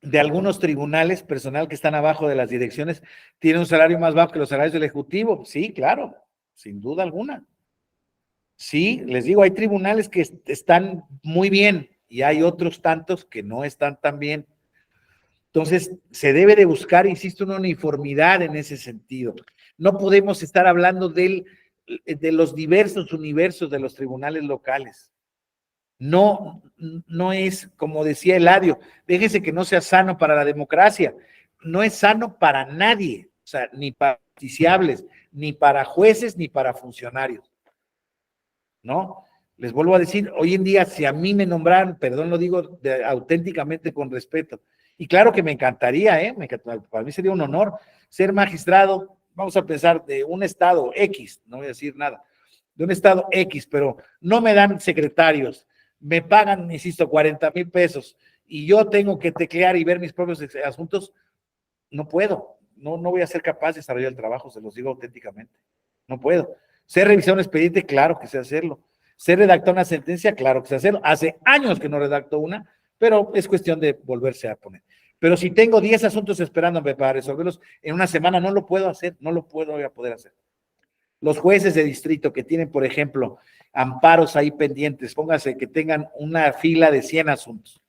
de algunos tribunales, personal que están abajo de las direcciones, tiene un salario más bajo que los salarios del Ejecutivo. Sí, claro, sin duda alguna. Sí, les digo, hay tribunales que están muy bien y hay otros tantos que no están tan bien. Entonces, se debe de buscar, insisto, una uniformidad en ese sentido. No podemos estar hablando de los diversos universos de los tribunales locales. No es, como decía Eladio, déjese que no sea sano para la democracia. No es sano para nadie, o sea, ni para justiciables, ni para jueces, ni para funcionarios, ¿no? Les vuelvo a decir, hoy en día, si a mí me nombraran, perdón, lo digo auténticamente con respeto, y claro que me encantaría, para mí sería un honor ser magistrado, vamos a pensar, de un estado X, no voy a decir nada, de un estado X, pero no me dan secretarios, me pagan, insisto, 40,000 pesos, y yo tengo que teclear y ver mis propios asuntos, no puedo, no voy a ser capaz de desarrollar el trabajo, se los digo auténticamente, no puedo. Sé revisar un expediente, claro que sé hacerlo. Sé redactar una sentencia, claro que sé hacerlo. Hace años que no redacto una, pero es cuestión de volverse a poner. Pero si tengo 10 asuntos esperándome para resolverlos en una semana, no lo puedo hacer, no lo voy a poder hacer. Los jueces de distrito que tienen, por ejemplo, amparos ahí pendientes, póngase que tengan una fila de 100 asuntos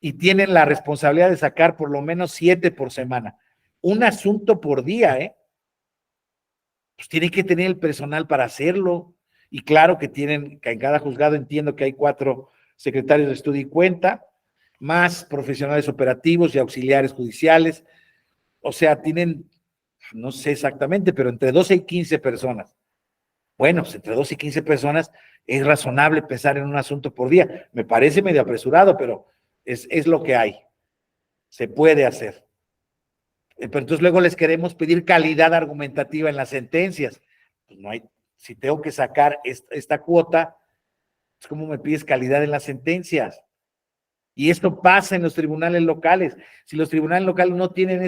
y tienen la responsabilidad de sacar por lo menos 7 por semana. Un asunto por día, pues tienen que tener el personal para hacerlo. Y claro que tienen, que en cada juzgado entiendo que hay 4 secretarios de estudio y cuenta, más profesionales operativos y auxiliares judiciales. O sea, tienen, no sé exactamente, pero entre 12 y 15 personas. Bueno, pues entre 12 y 15 personas es razonable pensar en un asunto por día. Me parece medio apresurado, pero es lo que hay. Se puede hacer. Pero entonces luego les queremos pedir calidad argumentativa en las sentencias. Pues no hay. Si tengo que sacar esta cuota, es como me pides calidad en las sentencias. Y esto pasa en los tribunales locales. Si los tribunales locales no tienen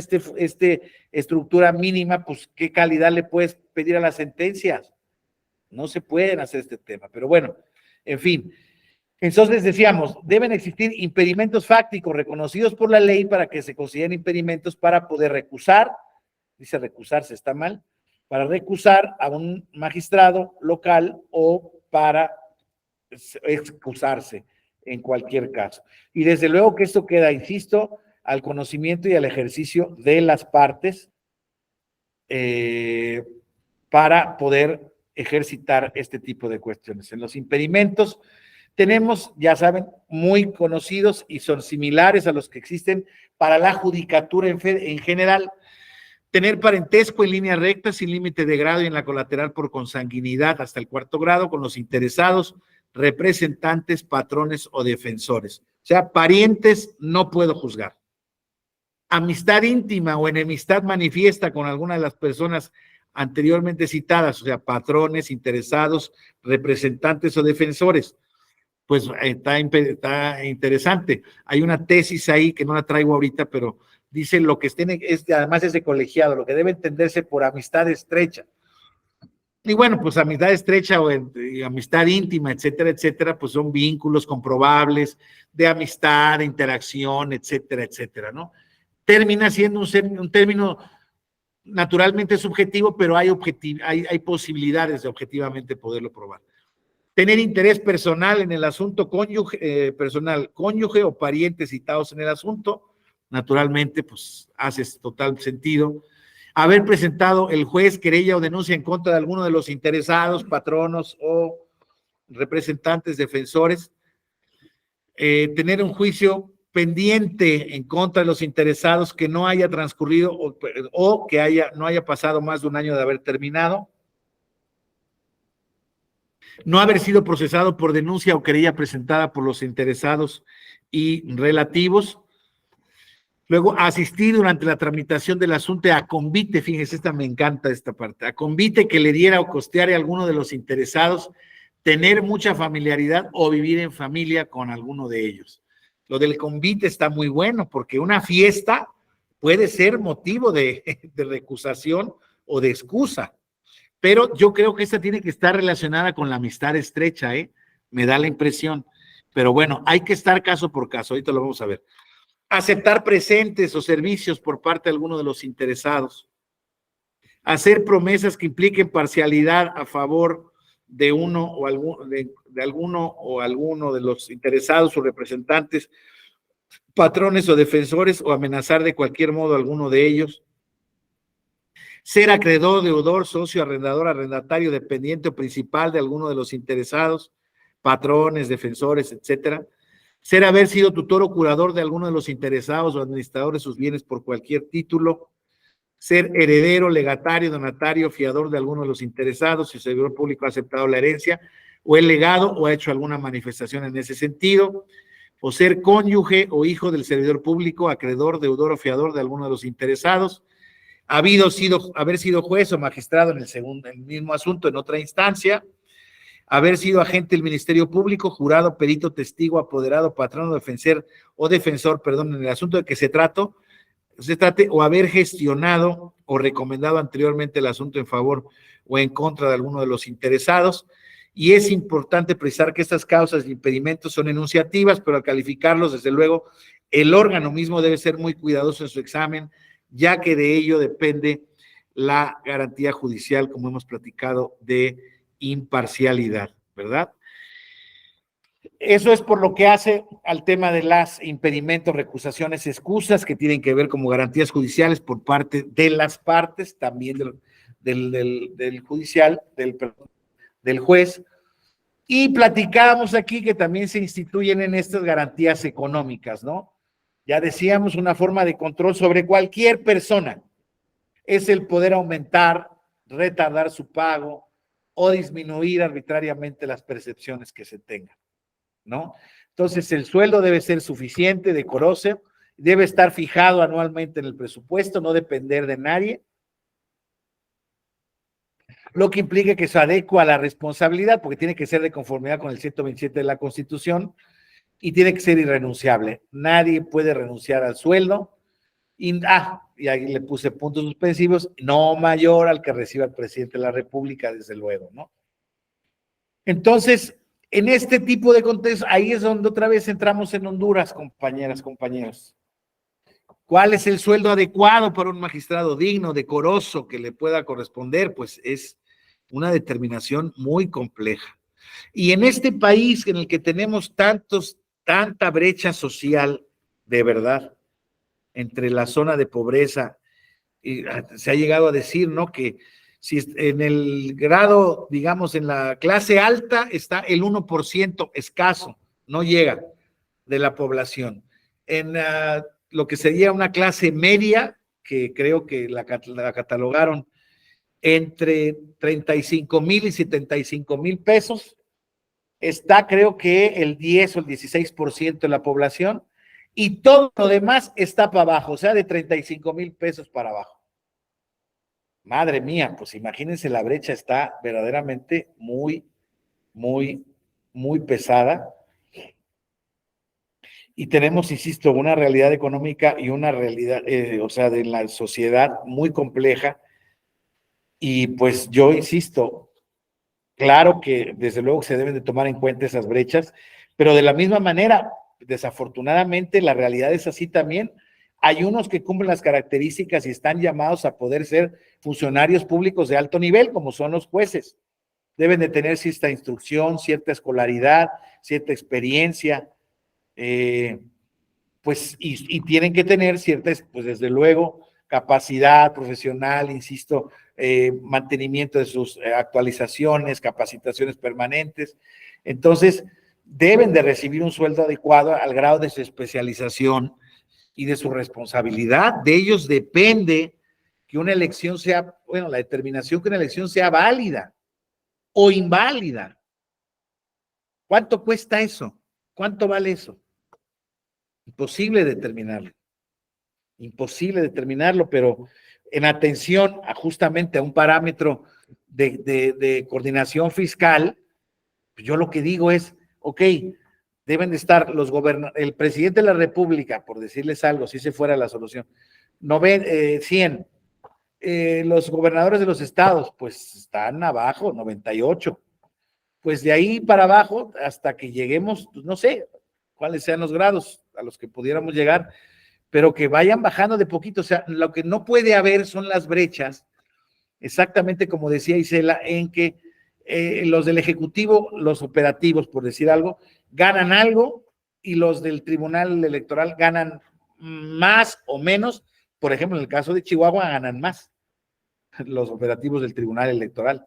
estructura mínima, pues ¿qué calidad le puedes pedir a las sentencias? No se pueden hacer este tema. Pero bueno, en fin. Entonces decíamos, deben existir impedimentos fácticos reconocidos por la ley para que se consideren impedimentos para poder recusar. Dice recusarse, está mal. Para recusar a un magistrado local o para excusarse en cualquier caso. Y desde luego que esto queda, insisto, al conocimiento y al ejercicio de las partes para poder ejercitar este tipo de cuestiones. En los impedimentos tenemos, ya saben, muy conocidos y son similares a los que existen para la judicatura en general. Tener parentesco en línea recta sin límite de grado y en la colateral por consanguinidad hasta el 4º grado con los interesados, representantes, patrones o defensores. O sea, parientes no puedo juzgar. Amistad íntima o enemistad manifiesta con alguna de las personas anteriormente citadas, o sea, patrones, interesados, representantes o defensores. Pues está interesante. Hay una tesis ahí que no la traigo ahorita, pero dice lo que además es de colegiado, lo que debe entenderse por amistad estrecha. Y bueno, pues amistad estrecha o amistad íntima, etcétera, etcétera, pues son vínculos comprobables de amistad, de interacción, etcétera, etcétera, ¿no? Termina siendo un término naturalmente subjetivo, pero hay posibilidades de objetivamente poderlo probar. Tener interés personal en el asunto cónyuge o parientes citados en el asunto, naturalmente, pues hace total sentido. Haber presentado el juez querella o denuncia en contra de alguno de los interesados, patronos o representantes defensores. Tener un juicio pendiente en contra de los interesados que no haya transcurrido o que no haya pasado más de un año de haber terminado. No haber sido procesado por denuncia o querella presentada por los interesados y relativos. Luego, asistir durante la tramitación del asunto a convite, fíjense, me encanta esta parte, a convite que le diera o costeara a alguno de los interesados, tener mucha familiaridad o vivir en familia con alguno de ellos. Lo del convite está muy bueno porque una fiesta puede ser motivo de recusación o de excusa, pero yo creo que esta tiene que estar relacionada con la amistad estrecha, me da la impresión, pero bueno, hay que estar caso por caso, ahorita lo vamos a ver. Aceptar presentes o servicios por parte de alguno de los interesados, hacer promesas que impliquen parcialidad a favor de uno o alguno de los interesados o representantes, patrones o defensores, o amenazar de cualquier modo a alguno de ellos. Ser acreedor, deudor, socio, arrendador, arrendatario, dependiente o principal de alguno de los interesados, patrones, defensores, etcétera. Ser haber sido tutor o curador de alguno de los interesados o administrador de sus bienes por cualquier título. Ser heredero, legatario, donatario, fiador de alguno de los interesados, si el servidor público ha aceptado la herencia, o el legado o ha hecho alguna manifestación en ese sentido, o ser cónyuge o hijo del servidor público, acreedor, deudor o fiador de alguno de los interesados, haber sido juez o magistrado en el mismo asunto en otra instancia, haber sido agente del Ministerio Público, jurado, perito, testigo, apoderado, patrono, defensor, en el asunto de que se trate, o haber gestionado o recomendado anteriormente el asunto en favor o en contra de alguno de los interesados. Y es importante precisar que estas causas de impedimentos son enunciativas, pero al calificarlos, desde luego, el órgano mismo debe ser muy cuidadoso en su examen, ya que de ello depende la garantía judicial, como hemos platicado, de imparcialidad, ¿verdad? Eso es por lo que hace al tema de las impedimentos, recusaciones, excusas, que tienen que ver como garantías judiciales por parte de las partes, también del judicial, del juez. Y platicábamos aquí que también se instituyen en estas garantías económicas, ¿no? Ya decíamos, una forma de control sobre cualquier persona es el poder aumentar, retardar su pago o disminuir arbitrariamente las percepciones que se tengan, ¿no? Entonces, el sueldo debe ser suficiente, decoroso, debe estar fijado anualmente en el presupuesto, no depender de nadie, lo que implica que se adecua a la responsabilidad, porque tiene que ser de conformidad con el 127 de la Constitución y tiene que ser irrenunciable. Nadie puede renunciar al sueldo y ahí le puse puntos suspensivos, no mayor al que reciba el presidente de la República, desde luego, ¿no? Entonces, en este tipo de contexto, ahí es donde otra vez entramos en Honduras, compañeras, compañeros. ¿Cuál es el sueldo adecuado para un magistrado digno, decoroso, que le pueda corresponder? Pues es una determinación muy compleja. Y en este país en el que tenemos tanta brecha social, de verdad, entre la zona de pobreza, y se ha llegado a decir, ¿no?, que si en el grado, digamos, en la clase alta está el 1% escaso, no llega, de la población. En lo que sería una clase media, que creo que la catalogaron entre 35,000 y 75,000 pesos, está creo que el 10 o el 16% de la población, y todo lo demás está para abajo, o sea, de 35,000 pesos para abajo. Madre mía, pues imagínense, la brecha está verdaderamente muy, muy, muy pesada. Y tenemos, insisto, una realidad económica y una realidad, o sea, de la sociedad muy compleja. Y pues yo insisto, claro que desde luego se deben de tomar en cuenta esas brechas, pero de la misma manera, desafortunadamente, la realidad es así también. Hay unos que cumplen las características y están llamados a poder ser funcionarios públicos de alto nivel, como son los jueces. Deben de tener cierta instrucción, cierta escolaridad, cierta experiencia, pues, y tienen que tener ciertas, pues desde luego, capacidad profesional, insisto, mantenimiento de sus actualizaciones, capacitaciones permanentes. Entonces, deben de recibir un sueldo adecuado al grado de su especialización y de su responsabilidad. De ellos depende que una elección sea, bueno, la determinación que una elección sea válida o inválida. ¿Cuánto cuesta eso? ¿Cuánto vale eso? Imposible determinarlo, pero en atención justamente a un parámetro de coordinación fiscal, yo lo que digo es, ok, deben de estar el presidente de la República, por decirles algo, si ese fuera la solución, 100, los gobernadores de los estados, pues están abajo, 98, pues de ahí para abajo hasta que lleguemos, pues no sé cuáles sean los grados a los que pudiéramos llegar, pero que vayan bajando de poquito. O sea, lo que no puede haber son las brechas, exactamente como decía Isela, en que los del Ejecutivo, los operativos, por decir algo, ganan algo y los del Tribunal Electoral ganan más o menos. Por ejemplo, en el caso de Chihuahua ganan más los operativos del Tribunal Electoral.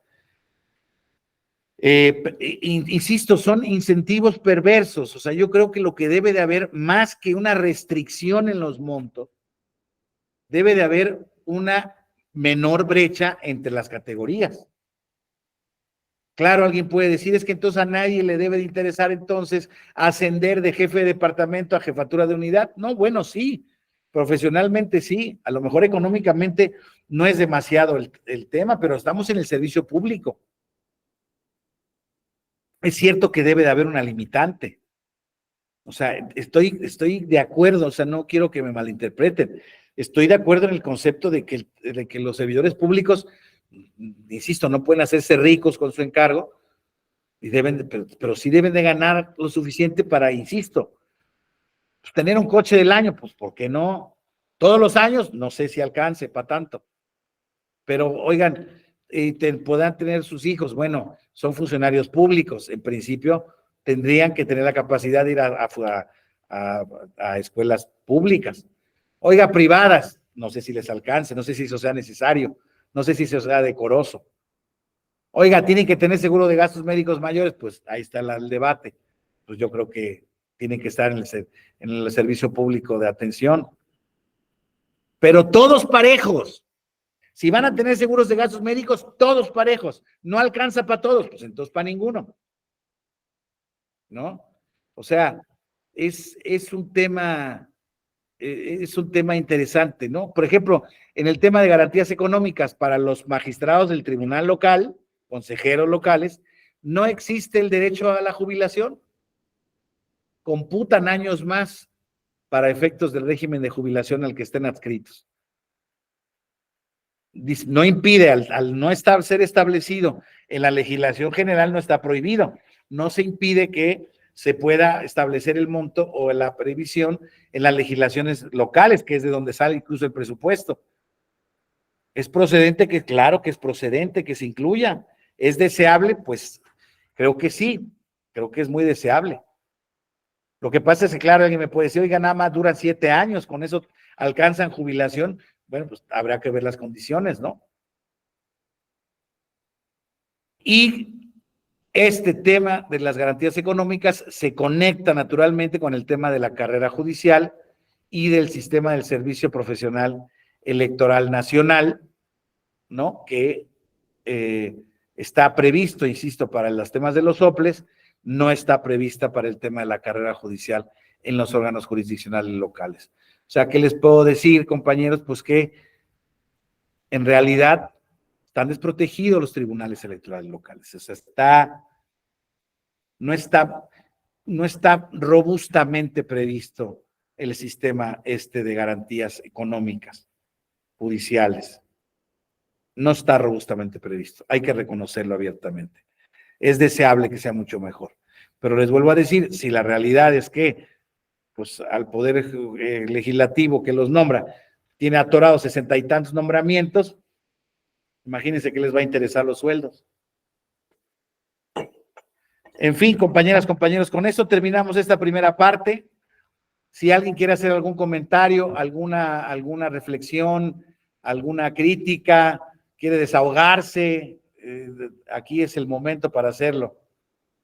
Insisto, son incentivos perversos. O sea, yo creo que lo que debe de haber, más que una restricción en los montos, debe de haber una menor brecha entre las categorías. Claro, alguien puede decir, es que entonces a nadie le debe de interesar entonces ascender de jefe de departamento a jefatura de unidad. No, bueno, sí, profesionalmente sí, a lo mejor económicamente no es demasiado el tema, pero estamos en el servicio público. Es cierto que debe de haber una limitante. O sea, estoy de acuerdo, o sea, no quiero que me malinterpreten. Estoy de acuerdo en el concepto de que los servidores públicos, insisto, no pueden hacerse ricos con su encargo, y pero sí deben de ganar lo suficiente para, insisto, pues tener un coche del año, pues ¿por qué no? Todos los años, no sé si alcance para tanto. Pero, oigan, podrán tener sus hijos, bueno, son funcionarios públicos, en principio tendrían que tener la capacidad de ir a escuelas públicas. Oiga, privadas, no sé si les alcance, no sé si eso sea necesario, no sé si eso sea decoroso. Oiga, tienen que tener seguro de gastos médicos mayores, pues ahí está el debate. Pues yo creo que tienen que estar en el servicio público de atención. Pero todos parejos. Si van a tener seguros de gastos médicos, todos parejos. No alcanza para todos, pues entonces para ninguno. ¿No? O sea, es un tema interesante, ¿no? Por ejemplo, en el tema de garantías económicas para los magistrados del tribunal local, consejeros locales, no existe el derecho a la jubilación. Computan años más para efectos del régimen de jubilación al que estén adscritos. No impide, al no ser establecido en la legislación general, no está prohibido. No se impide que se pueda establecer el monto o la previsión en las legislaciones locales, que es de donde sale incluso el presupuesto. ¿Es procedente? Que claro que es procedente que se incluya. ¿Es deseable? Pues creo que sí, creo que es muy deseable. Lo que pasa es que, claro, alguien me puede decir, oiga, nada más duran 7 años, con eso alcanzan jubilación. Bueno, pues habrá que ver las condiciones, ¿no? Y este tema de las garantías económicas se conecta naturalmente con el tema de la carrera judicial y del sistema del Servicio Profesional Electoral Nacional, ¿no? Que está previsto, insisto, para los temas de los soples, no está prevista para el tema de la carrera judicial en los órganos jurisdiccionales locales. O sea, ¿qué les puedo decir, compañeros? Pues que en realidad están desprotegidos los tribunales electorales locales. O sea, no está robustamente previsto el sistema de garantías económicas judiciales. No está robustamente previsto. Hay que reconocerlo abiertamente. Es deseable que sea mucho mejor. Pero les vuelvo a decir, si la realidad es que pues al Poder Legislativo que los nombra tiene atorados 60 y tantos nombramientos, imagínense que les va a interesar los sueldos. En fin, compañeras, compañeros, con esto terminamos esta primera parte. Si alguien quiere hacer algún comentario, alguna reflexión, alguna crítica, quiere desahogarse, aquí es el momento para hacerlo.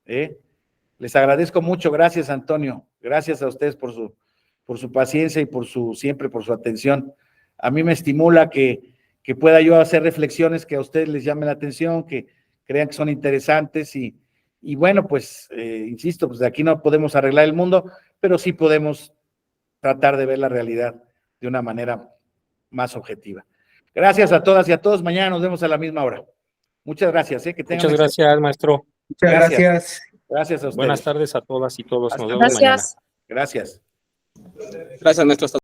Les agradezco mucho, gracias Antonio, gracias a ustedes por su paciencia y siempre por su atención. A mí me estimula que pueda yo hacer reflexiones que a ustedes les llamen la atención, que crean que son interesantes y bueno, pues, insisto, pues de aquí no podemos arreglar el mundo, pero sí podemos tratar de ver la realidad de una manera más objetiva. Gracias a todas y a todos, mañana nos vemos a la misma hora. Muchas gracias. Que tengan Muchas gracias, maestro. Muchas gracias. Gracias a ustedes. Buenas tardes a todas y todos. Nos vemos Gracias. mañana. Gracias. Gracias, maestro.